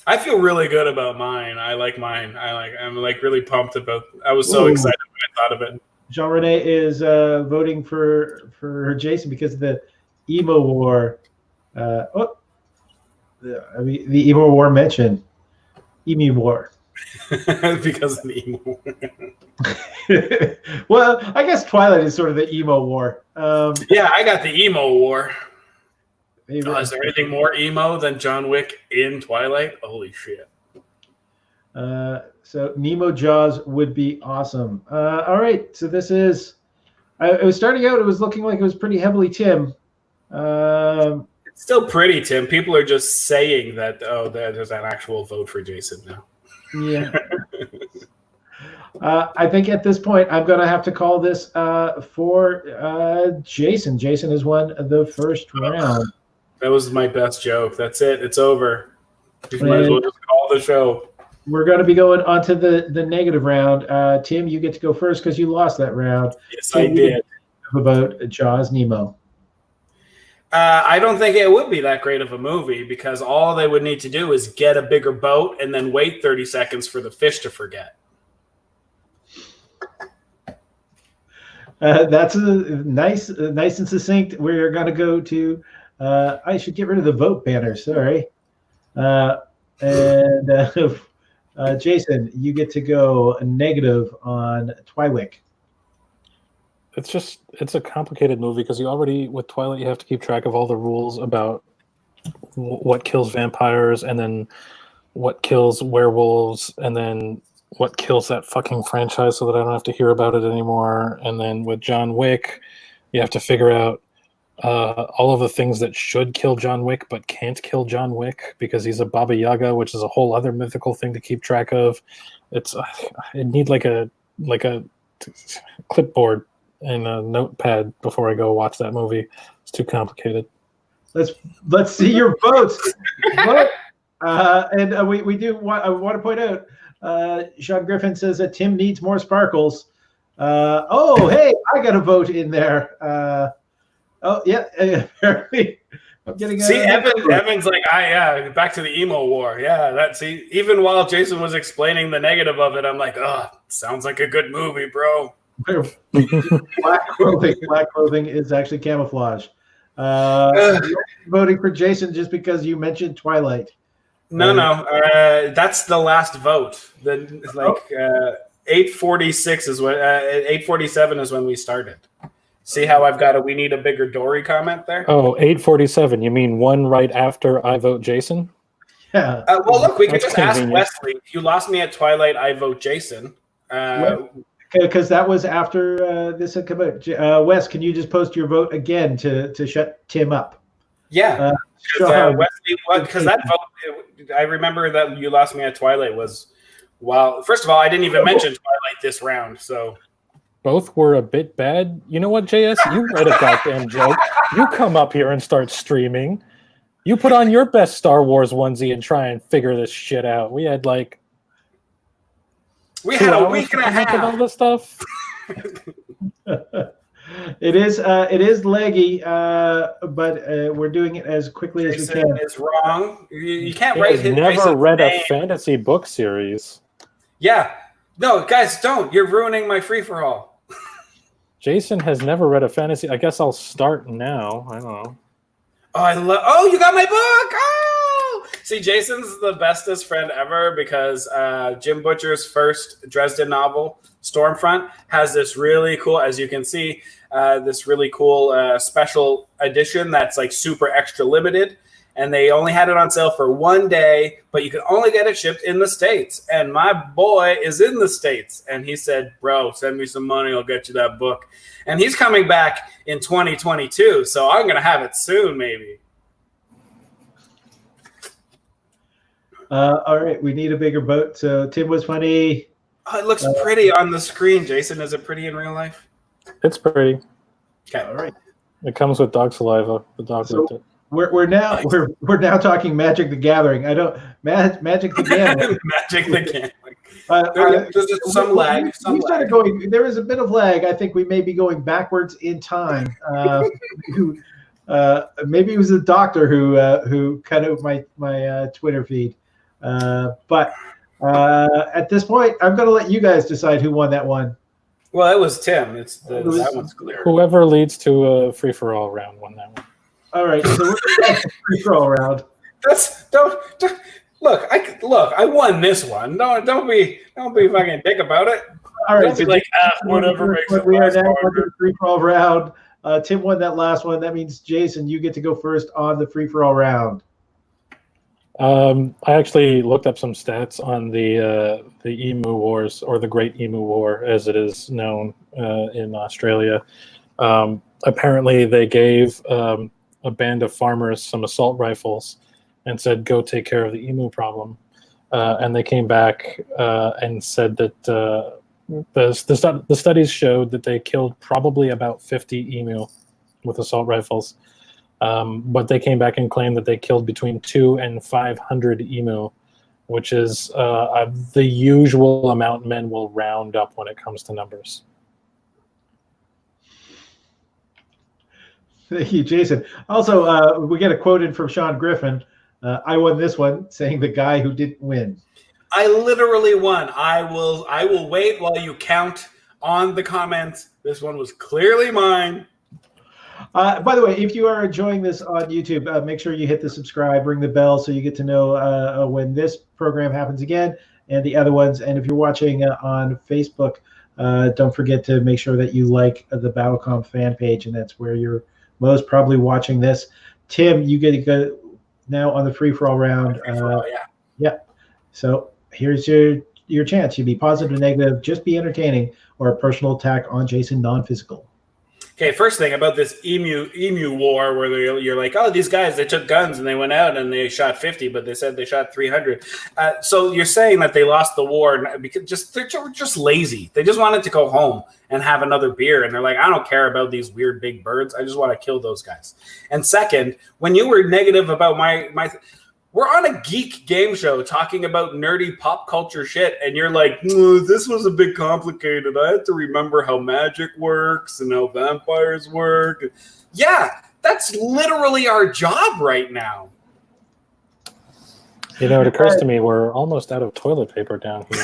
I feel really good about mine. I like mine. I'm like really pumped about. I was so Ooh. excited when I thought of it. Jean Rene is voting for Jason because of the emo war. The emo war mentioned. Emu war. Because of the emo. Well, I guess Twilight is sort of the emo war. Yeah, I got the emo war. Maybe, Is there anything more emo than John Wick in Twilight? Holy shit. So Nemo Jaws would be awesome. All right, so this is. It was starting out. It was looking like it was pretty heavily Tim. It's still pretty, Tim. People are just saying that. Oh, there's an actual vote for Jason now. Yeah. I think at this point I'm going to have to call this for Jason. Jason has won the first round. That was my best joke. That's it. It's over. You might as well just call the show. We're going to be going on to the negative round. Tim, you get to go first because you lost that round. Yes, I did. About Jaws Nemo. I don't think it would be that great of a movie because all they would need to do is get a bigger boat and then wait 30 seconds for the fish to forget. That's nice and succinct. We're going to go to. I should get rid of the vote banner. Sorry. Jason, you get to go negative on Twywick. It's a complicated movie because with Twilight, you have to keep track of all the rules about what kills vampires and then what kills werewolves and then what kills that fucking franchise so that I don't have to hear about it anymore. And then with John Wick, you have to figure out all of the things that should kill John Wick but can't kill John Wick because he's a Baba Yaga, which is a whole other mythical thing to keep track of. I need like a clipboard and a notepad before I go watch that movie. It's too complicated. Let's see your votes. We do want. I want to point out. Sean Griffin says that Tim needs more sparkles. Hey, I got a vote in there. Apparently, I'm getting. See, Evan's like, back to the emo war. Yeah, even while Jason was explaining the negative of it, I'm like, sounds like a good movie, bro. Black clothing is actually camouflage. Voting for Jason just because you mentioned Twilight. No. That's the last vote. 8:46 is when 8:47 is when we started. See how I've got we need a bigger Dory comment there? Oh, 8:47. You mean one right after I vote Jason? Yeah. Well, look, we could just convenient. ask Wesley. If you lost me at Twilight, I vote Jason. Because that was after this had come out. Wes, can you just post your vote again to shut Tim up? Yeah. Because that vote, I remember that you lost me at Twilight was, first of all, I didn't even mention Twilight this round, so. Both were a bit bad. You know what, JS? You write a goddamn joke. You come up here and start streaming. You put on your best Star Wars onesie and try and figure this shit out. We had a week and a half of all this stuff. It is leggy, but we're doing it as quickly as we can. It's wrong. You can't write his never read name. a fantasy book series. Yeah. No, guys, don't. You're ruining my free-for-all. Jason has never read a fantasy. I guess I'll start now. I don't know. You got my book! Oh! See, Jason's the bestest friend ever because Jim Butcher's first Dresden novel, Stormfront, has this really cool, as you can see, this really cool special edition that's like super extra limited. And they only had it on sale for one day, but you could only get it shipped in the States. And my boy is in the States. And he said, bro, send me some money. I'll get you that book. And he's coming back in 2022. So I'm going to have it soon, maybe. All right. We need a bigger boat. So Tim was funny. Oh, it looks pretty on the screen. Jason, is it pretty in real life? It's pretty. Okay. All right. It comes with dog saliva. The dog licked it. We're now talking Magic the Gathering. Magic the Gathering. Magic the Gathering. There's some lag. We started going. There is a bit of lag. I think we may be going backwards in time. Maybe it was a doctor who cut out my Twitter feed. But at this point, I'm going to let you guys decide who won that one. Well, it was Tim. That one's clear. Whoever leads to a free-for-all round won that one. All right, so we're going to free-for-all round. Don't look. I won this one. Don't be fucking dick about it. All right, don't be like whatever makes it. We are now on the free-for-all round. Tim won that last one. That means Jason, you get to go first on the free-for-all round. I actually looked up some stats on the Emu Wars, or the Great Emu War, as it is known in Australia. Apparently, they gave a band of farmers some assault rifles and said, "Go take care of the emu problem." And they came back and said that the studies showed that they killed probably about 50 emu with assault rifles. But they came back and claimed that they killed between 200 and 500 emu, which is the usual amount men will round up when it comes to numbers. Thank you, Jason. Also, we get a quote in from Sean Griffin. I won this one, saying the guy who didn't win. I literally won. I will wait while you count on the comments. This one was clearly mine. By the way, if you are enjoying this on YouTube, make sure you hit the subscribe, ring the bell, so you get to know when this program happens again and the other ones. And if you're watching on Facebook, don't forget to make sure that you like the BattleCOM fan page, and that's where you're most probably watching this. Tim, you get to go now on the free-for-all round. Yeah. So here's your chance. You be positive, negative, just be entertaining, or a personal attack on Jason, non-physical. Okay, first thing about this emu war, where you're like, oh, these guys, they took guns and they went out and they shot 50, but they said they shot 300. So you're saying that they lost the war because they're just lazy. They just wanted to go home and have another beer, and they're like, I don't care about these weird big birds. I just want to kill those guys. And second, when you were negative about my we're on a geek game show talking about nerdy pop culture shit, and you're like, this was a bit complicated. I had to remember how magic works and how vampires work. Yeah, that's literally our job right now. You know, it occurs to me we're almost out of toilet paper down here.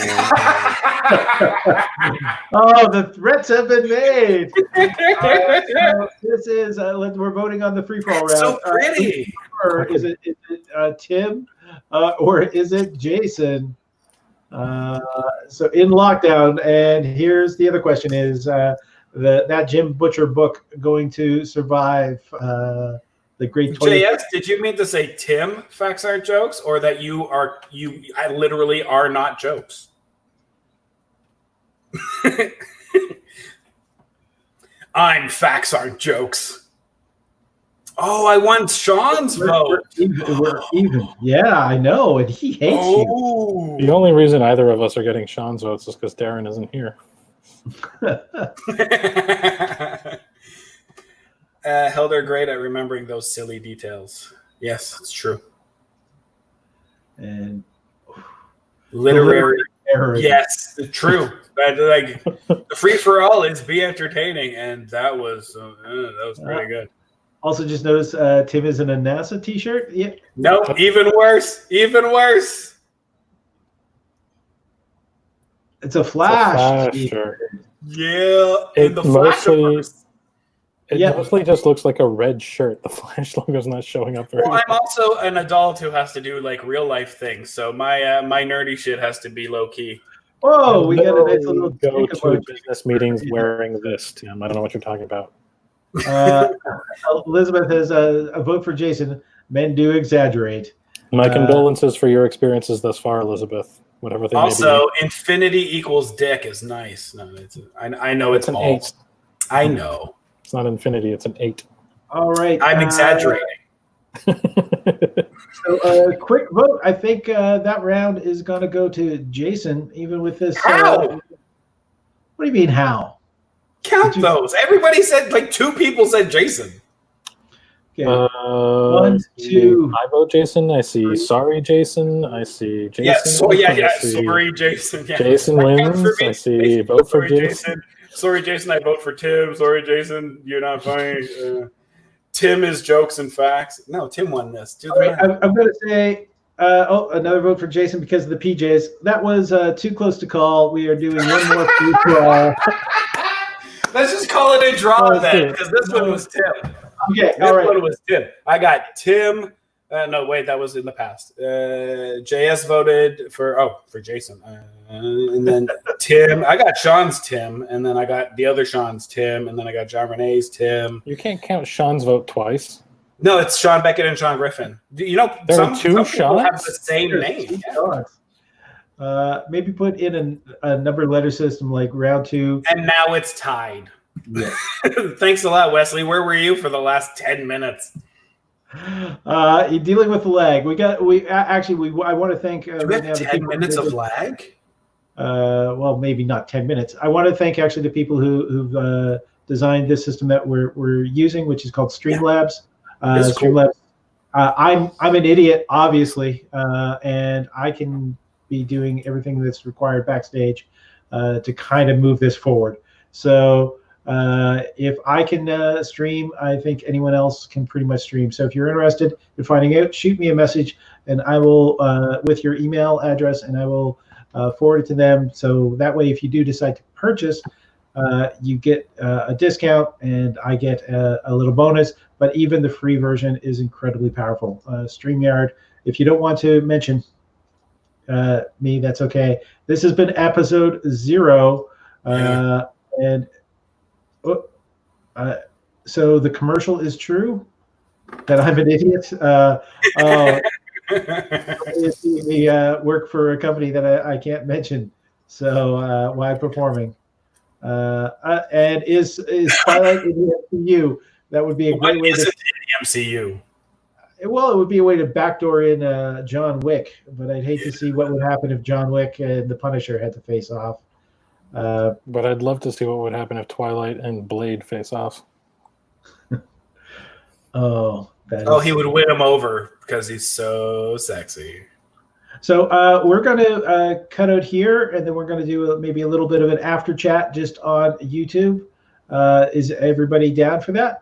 Oh, the threats have been made. So this is we're voting on the free-for-all round. So pretty. Is it Tim or is it Jason? So in lockdown, and here's the other question: is that Jim Butcher book going to survive the Great JS? Did you mean to say Tim? Facts aren't jokes, or that I literally are not jokes? I'm facts aren't jokes. Oh, I won Sean's vote. We're even. Yeah, I know, and he hates you. The only reason either of us are getting Sean's votes is because Darren isn't here. Held are great at remembering those silly details. Yes, it's true. And literary error. Yes, true. Like the free for all is be entertaining, and that was pretty good. Also, just notice Tim is in a NASA T-shirt. Yeah. No, even worse. Even worse. It's a Flash. Shirt. Yeah, it mostly just looks like a red shirt. The Flash logo's not showing up very well. I'm also an adult who has to do like real life things, so my nerdy shit has to be low key. Whoa, we got a nice little go to business meetings wearing this, Tim. I don't know what you're talking about. Elizabeth has a vote for Jason. Men do exaggerate. My condolences for your experiences thus far, Elizabeth. Whatever they also, may be. infinity equals dick is nice. No, I know it's an balls. 8. I know. It's not infinity, it's an 8. All right. I'm exaggerating. So quick vote. I think that round is going to go to Jason, even with this. How? What do you mean, how? Count those. Everybody said, like, 2 people said Jason. Okay. 1, 2. I vote Jason. I see sorry Jason. I see Jason. Sorry Jason. Yeah. Jason wins. I see vote for Jason. Sorry Jason, I vote for Tim. Sorry Jason, you're not funny. Tim is jokes and facts. No, Tim won this. Right, I'm going to say Another vote for Jason because of the PJs. That was too close to call. We are doing one more free draw. Let's just call it a draw then, because this one was Tim. Okay, this one was Tim. I got Tim. No, wait, that was in the past. JS voted for Jason. And then Tim. I got Sean's Tim, and then I got the other Sean's Tim, and then I got John Renee's Tim. You can't count Sean's vote twice. No, it's Sean Beckett and Sean Griffin. You know, some people have the same name. Yeah. Maybe put in a number letter system like round 2. And now it's tied. Yeah. Thanks a lot, Wesley. Where were you for the last 10 minutes? You're dealing with the lag. I want to thank. Do we have 10 minutes of lag? Well, maybe not 10 minutes. I want to thank actually the people who've designed this system that we're using, which is called Streamlabs. Streamlabs. I'm an idiot, obviously, and I can be doing everything that's required backstage to kind of move this forward. So if I can stream, I think anyone else can pretty much stream. So if you're interested in finding out, shoot me a message, and I will with your email address, and I will forward it to them. So that way, if you do decide to purchase, you get a discount, and I get a little bonus. But even the free version is incredibly powerful. StreamYard, if you don't want to mention me, that's okay. This has been episode 0. And so the commercial is true that I'm an idiot. We work for a company that I can't mention. So why performing? And is Twilight in the MCU? That would be a great way to in the MCU. Well, it would be a way to backdoor in John Wick, but I'd hate to see what would happen if John Wick and the Punisher had to face off. But I'd love to see what would happen if Twilight and Blade face off. He would win him over because he's so sexy. So we're going to cut out here, and then we're going to do maybe a little bit of an after chat just on YouTube. Is everybody down for that?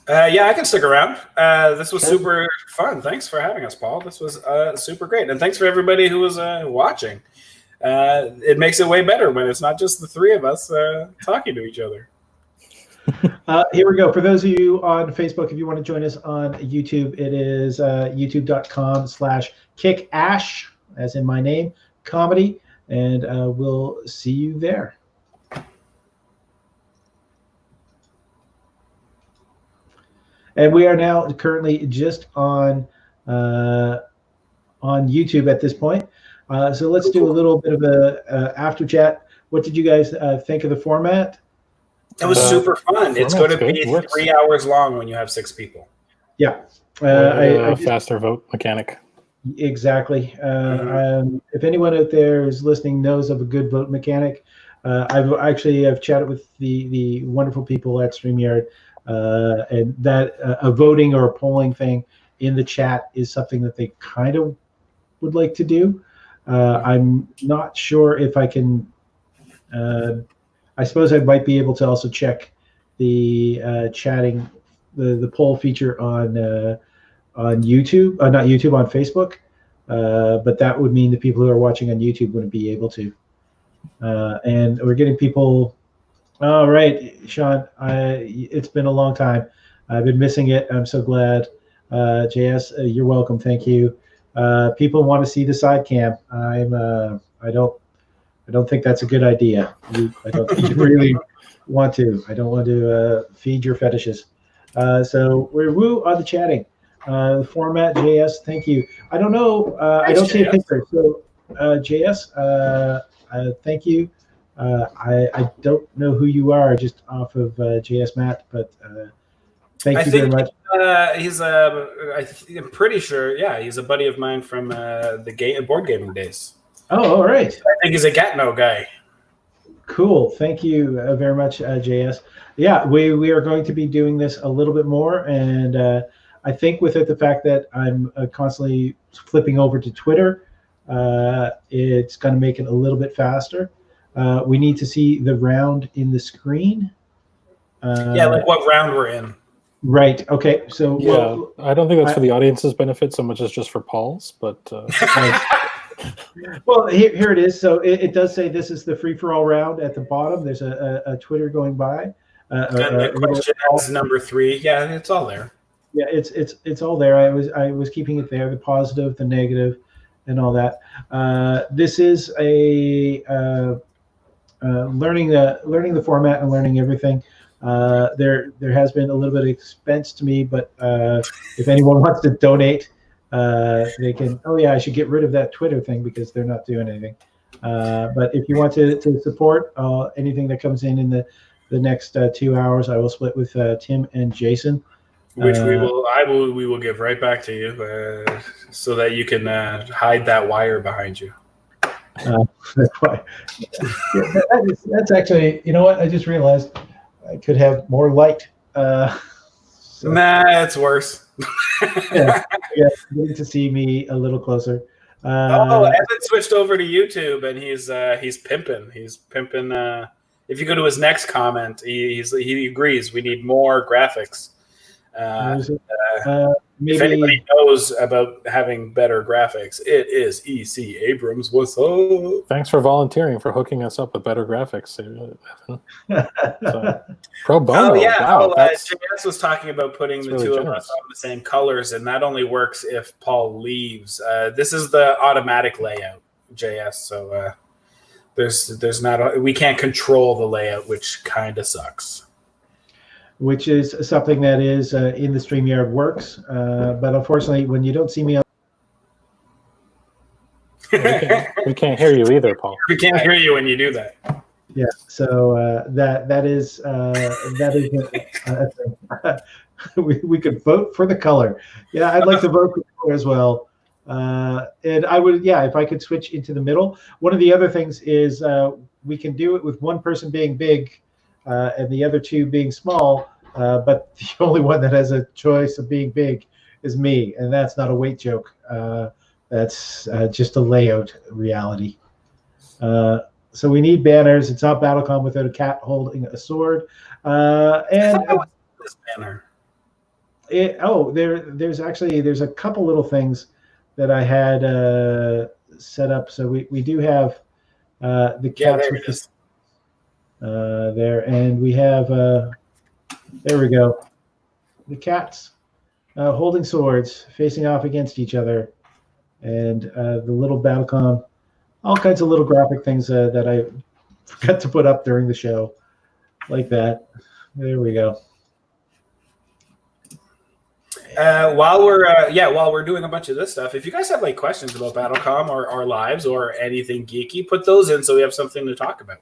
Yeah, I can stick around. This was super fun. Thanks for having us, Paul. This was super great. And thanks for everybody who was watching. It makes it way better when it's not just the three of us talking to each other. Here we go. For those of you on Facebook, if you want to join us on YouTube, it is youtube.com/kickash, as in my name, comedy. And we'll see you there. And we are now currently just on YouTube at this point. So let's do a little bit of a after chat. What did you guys think of the format? It was super fun. It's going to be 3 hours long when you have 6 people. Yeah. Faster vote mechanic. Exactly. If anyone out there is listening knows of a good vote mechanic, I've chatted with the wonderful people at StreamYard. And that a voting or a polling thing in the chat is something that they kind of would like to do. I'm not sure if I can. I suppose I might be able to also check the chatting, the poll feature on YouTube, not YouTube, on Facebook. But that would mean the people who are watching on YouTube wouldn't be able to. And we're getting people. All right, Sean, it's been a long time. I've been missing it. I'm so glad. JS, you're welcome. Thank you. People want to see the side cam. I don't think that's a good idea. I don't think you really want to. I don't want to feed your fetishes. So we're woo on the chatting. Format, JS, thank you. I don't know. I don't see a picture. So JS, thank you. I don't know who you are just off of JS Matt, but thank you very much. I'm pretty sure, he's a buddy of mine from the board gaming days. Oh, all right. I think he's a Gatno guy. Cool. Thank you very much, JS. Yeah, we are going to be doing this a little bit more, and I think with it, the fact that I'm constantly flipping over to Twitter, it's going to make it a little bit faster. We need to see the round in the screen. Like what round we're in. Right. Okay. So Yeah, well, I don't think that's for the audience's benefit so much as just for Paul's. But well, here it is. So it does say this is the free for all round at the bottom. There's a Twitter going by. And the question is number 3. Yeah, it's all there. Yeah, it's all there. I was keeping it there, the positive, the negative, and all that. This is a learning the format and learning everything. There has been a little bit of expense to me, but if anyone wants to donate, they can. Oh yeah, I should get rid of that Twitter thing because they're not doing anything. But if you want to support anything that comes in the next 2 hours, I will split with Tim and Jason. Which we will give right back to you, so that you can hide that wire behind you. That's why. Yeah, that's actually, you know what? I just realized I could have more light. Nah, it's worse. yeah, getting to see me a little closer. Evan switched over to YouTube and he's pimping. He's pimping. If you go to his next comment, he agrees we need more graphics. Maybe, if anybody knows about having better graphics, it is EC Abrams. What's up? Thanks for volunteering for hooking us up with better graphics, Evan. So, pro bono. Oh yeah, wow, JS was talking about putting the really two generous. of us on the same colors, and that only works if Paul leaves. This is the automatic layout, JS. So there's not we can't control the layout, which kind of sucks. Which is something that is in the StreamYard works, but unfortunately, when you don't see me on, we can't hear you either, Paul. We can't hear you when you do that. Yeah, so that is a thing. we could vote for the color. Yeah, I'd like to vote for the color as well. And I would, yeah, if I could switch into the middle. One of the other things is we can do it with one person being big and the other two being small, but the only one that has a choice of being big is me, and that's not a weight joke. That's just a layout reality. So we need banners. It's not BattleCOM without a cat holding a sword. And this banner. There's a couple little things that I had set up. So we do have the cats there, and we have there we go, the cats holding swords facing off against each other, and the little BattleCOM, all kinds of little graphic things that I forgot to put up during the show, like that. There we go. While we're doing a bunch of this stuff, if you guys have like questions about BattleCOM or our lives or anything geeky, put those in so we have something to talk about.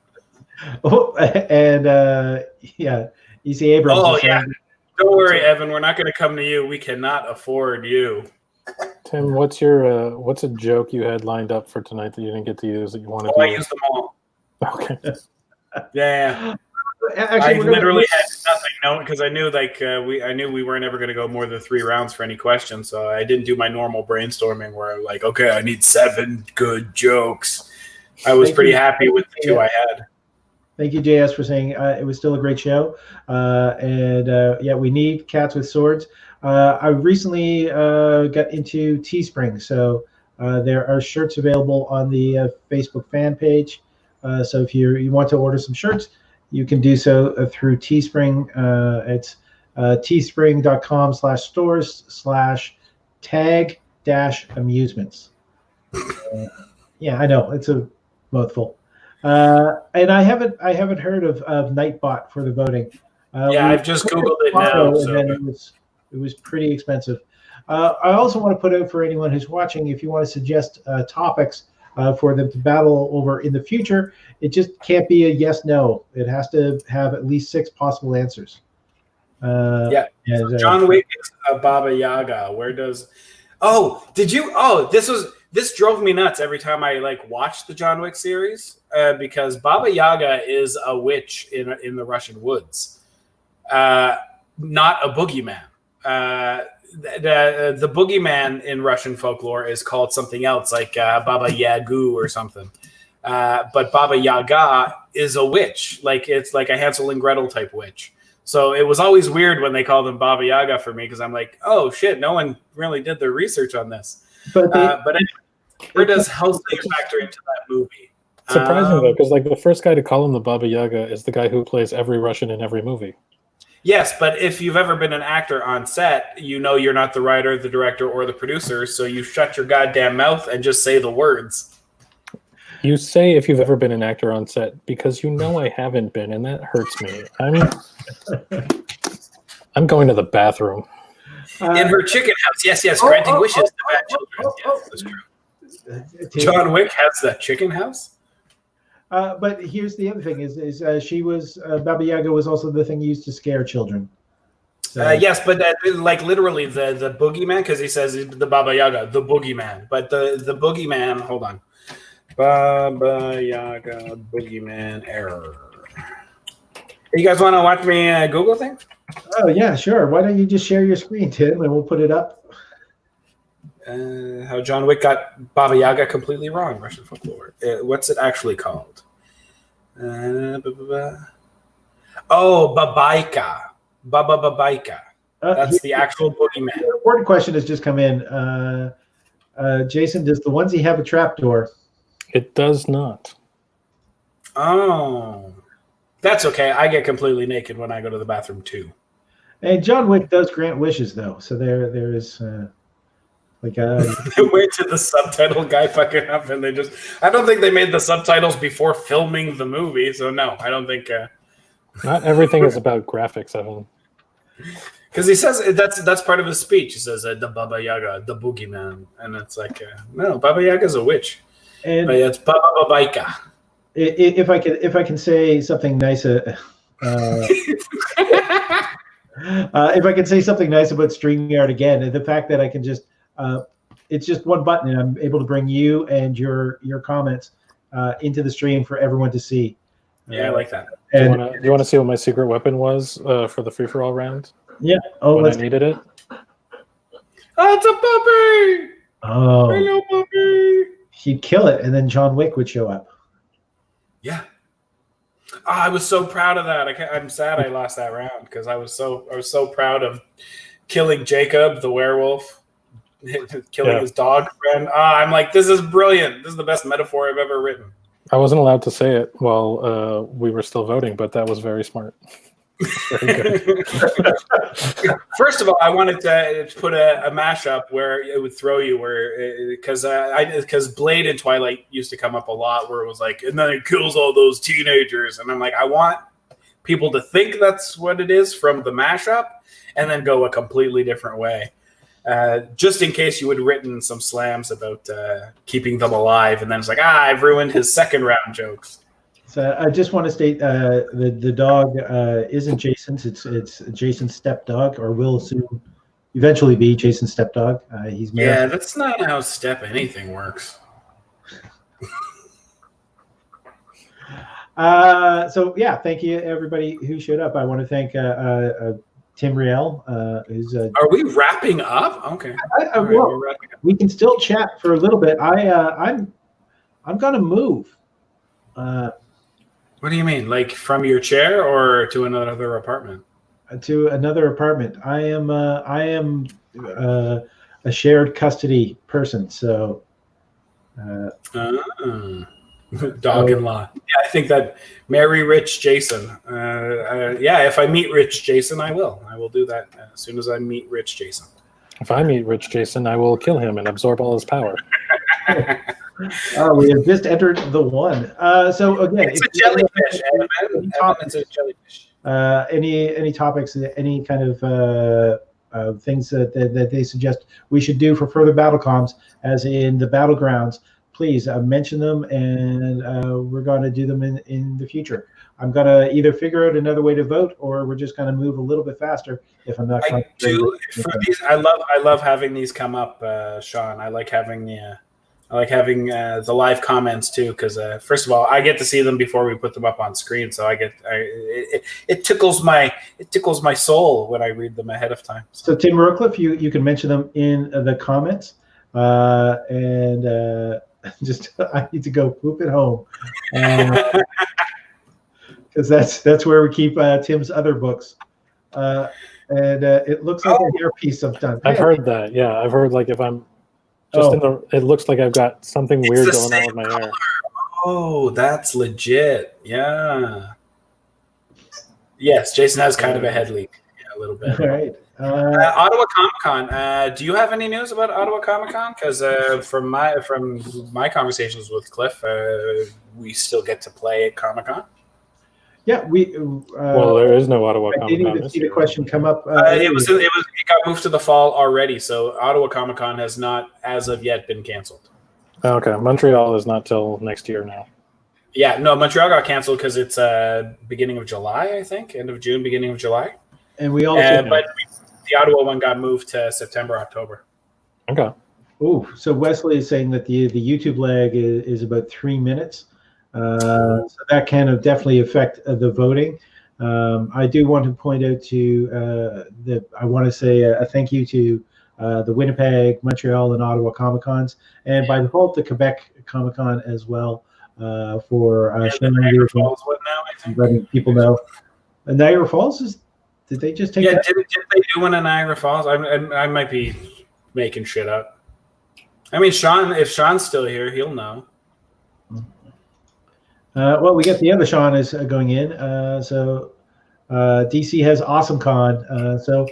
Oh, and yeah, EC Abrams. Oh yeah, don't worry, Evan. We're not going to come to you. We cannot afford you. Tim, what's a joke you had lined up for tonight that you didn't get to use that you wanted to use? I used them all. Okay. Yeah. Actually, I literally had nothing, because I knew we weren't ever going to go more than 3 rounds for any questions, so I didn't do my normal brainstorming where I'm like, okay, I need 7 good jokes. I was pretty happy with the 2 I had. Thank you, JS, for saying it was still a great show. Yeah, we need cats with swords. I recently got into Teespring, so there are shirts available on the Facebook fan page. So if you want to order some shirts, you can do so through Teespring. It's teespring.com/stores/tag-amusements. Yeah, I know, it's a mouthful. And I haven't heard of Nightbot for the voting. I've just Googled it now. And then it was pretty expensive. I also want to put out for anyone who's watching, if you want to suggest topics for them to battle over in the future, it just can't be a yes/no. It has to have at least 6 possible answers. John Wick is a Baba Yaga. Where does? Oh, did you? Oh, this drove me nuts every time I watched the John Wick series because Baba Yaga is a witch in the Russian woods, not a boogeyman. The boogeyman in Russian folklore is called something else, like Baba Yagu or something. But Baba Yaga is a witch, it's like a Hansel and Gretel type witch. So it was always weird when they called him Baba Yaga for me because I'm like, oh shit, no one really did their research on this. But anyway, where does Helsing factor into that movie? Surprising though, because like the first guy to call him the Baba Yaga is the guy who plays every Russian in every movie. Yes, but if you've ever been an actor on set, you know you're not the writer, the director, or the producer, so you shut your goddamn mouth and just say the words. You say if you've ever been an actor on set because you know I haven't been, and that hurts me. I'm going to the bathroom. In her chicken house, yes, granting wishes to bad children. Yes, that's true. John Wick has that chicken house. But here's the other thing: is she was Baba Yaga was also the thing used to scare children. So. Yes, but like literally the boogeyman, because he says the Baba Yaga, the boogeyman. But the boogeyman, hold on. Baba Yaga boogeyman error. You guys want to watch me Google things? Oh yeah, sure. Why don't you just share your screen, Tim, and we'll put it up. How John Wick got Baba Yaga completely wrong. Russian folklore. What's it actually called? Oh, Babaika. Baba Babaika. That's the actual boogeyman. The important question has just come in. Jason, does the onesie have a trapdoor? It does not. Oh, that's okay. I get completely naked when I go to the bathroom too. And John Wick does grant wishes, though. So there is like a. Wait till the subtitle guy fucking up, and I don't think they made the subtitles before filming the movie. So no, I don't think. Not everything is about graphics, Evan. Because he says that's part of his speech. He says the Baba Yaga, the boogeyman, and it's like no, Baba Yaga's a witch. And it's Baba Babaika. If I can say something nice, if I can say something nice about StreamYard again, the fact that I can just it's just one button and I'm able to bring you and your comments into the stream for everyone to see. Yeah, I like that. Do you want to see what my secret weapon was for the free for all round? Yeah. Oh, when I needed it. Oh, it's a puppy. Oh, hello, puppy. He'd kill it, and then John Wick would show up. Yeah. Oh, I was so proud of that. I'm sad I lost that round because I was so proud of killing Jacob, the werewolf, killing his dog friend. I'm like, this is brilliant. This is the best metaphor I've ever written. I wasn't allowed to say it while we were still voting, but that was very smart. Very good. First of all, I wanted to put a mashup where it would throw you, because Blade in Twilight used to come up a lot, where it was like, and then it kills all those teenagers, and I'm like, I want people to think that's what it is from the mashup, and then go a completely different way. Just in case you had written some slams about keeping them alive, and then it's like, I've ruined his second round jokes. So I just want to state the dog isn't Jason's. It's Jason's stepdog, or will soon eventually be Jason's stepdog. He's married. Yeah, that's not how step anything works. So yeah, thank you everybody who showed up. I want to thank Tim Riel, who's. Are we wrapping up? Okay. Well, we can still chat for a little bit. I'm gonna move. What do you mean, like from your chair or to another apartment? To another apartment. I am a shared custody person, so. Dog-in-law. Yeah, I think that marry Rich Jason. If I meet Rich Jason, I will do that as soon as I meet Rich Jason. If I meet Rich Jason, I will kill him and absorb all his power. We have just entered the one. So again, it's a jellyfish. It's a jellyfish. Any topics, any kind of things that they suggest we should do for further BattleCOMs, as in the battlegrounds, please mention them, and we're going to do them in the future. I'm going to either figure out another way to vote, or we're just going to move a little bit faster if I'm not. I love having these come up, Sean. I like having the live comments too, because first of all, I get to see them before we put them up on screen, so it tickles my soul when I read them ahead of time. So Tim Rockcliffe, you can mention them in the comments, and just I need to go poop at home, because that's where we keep Tim's other books. And it looks like an earpiece sometimes. I've heard that. Yeah, I've heard like if I'm just in the, it looks like I've got something weird going on with my hair. Oh, that's legit. Yeah. Yes, Jason has kind of a head leak. Yeah, a little bit. All right. Ottawa Comic-Con. Do you have any news about Ottawa Comic-Con? Because from my conversations with Cliff, we still get to play at Comic-Con. Yeah, well, there is no Ottawa Comic-Con. I didn't even see the question come up. It got moved to the fall already, so Ottawa Comic-Con has not, as of yet, been canceled. Okay, Montreal is not till next year now. Yeah, no, Montreal got canceled because it's beginning of July, I think, end of June, beginning of July. And we also, but the Ottawa one got moved to September, October. Okay. Oh, so Wesley is saying that the YouTube lag is about 3 minutes. So that can definitely affect the voting. I do want to point out to I want to say a thank you to the Winnipeg, Montreal, and Ottawa Comic-Cons, and by default the Quebec Comic-Con as well for sharing Niagara Falls one now, I think. letting people know. And Niagara Falls did they just take? Yeah, did they do one in Niagara Falls? I might be making shit up. I mean, if Sean's still here, he'll know. Well, we get the other Sean is going in. So DC has Awesome Con. So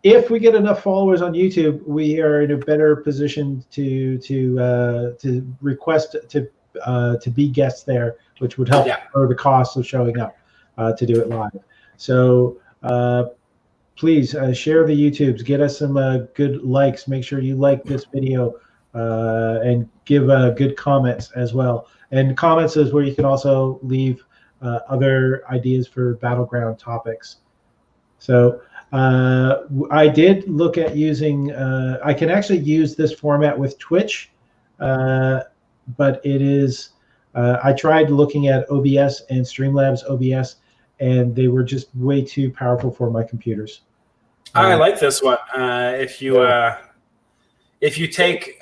if we get enough followers on YouTube, we are in a better position to request to be guests there, which would help lower the cost of showing up to do it live. So please share the YouTubes, get us some good likes. Make sure you like this video and give good comments as well. And comments is where you can also leave other ideas for Battleground topics. So I did look at using, I can actually use this format with Twitch, but it is, I tried looking at OBS and Streamlabs OBS, and they were just way too powerful for my computers. I like this one. If you take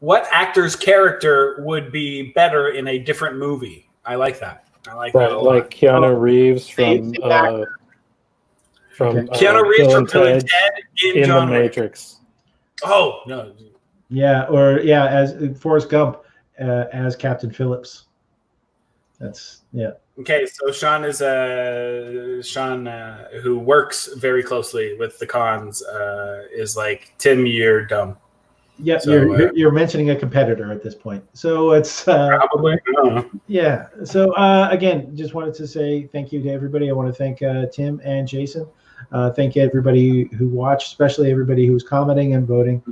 what actor's character would be better in a different movie, I like that. I like that a lot. Like Keanu Reeves from Keanu Reeves from Bill and Ted in John the Matrix. Oh no. Yeah, or as Forrest Gump as Captain Phillips. That's Okay, so Sean is Sean who works very closely with the cons is like, Tim, you're dumb. Yeah, so, you're mentioning a competitor at this point. So it's probably. Yeah. So again, just wanted to say thank you to everybody. I want to thank Tim and Jason. Thank you everybody who watched, especially everybody who's commenting and voting.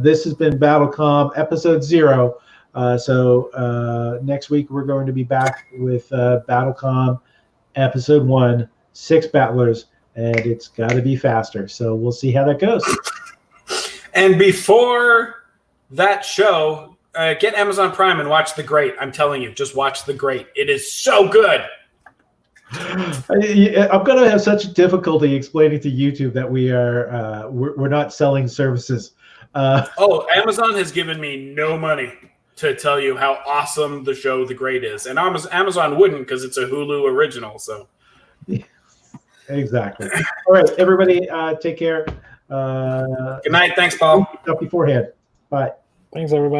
This has been BattleCOM episode 0. So next week we're going to be back with BattleCOM episode 1, 6 battlers, and it's got to be faster. So we'll see how that goes. And before that show, get Amazon Prime and watch The Great. I'm telling you, just watch The Great. It is so good. I'm going to have such difficulty explaining to YouTube that we're not selling services. Amazon has given me no money to tell you how awesome the show The Great is, and Amazon wouldn't because it's a Hulu original. So exactly. All right, everybody, take care. Good night. Thanks, Paul. Up beforehand. Bye. Thanks, everybody.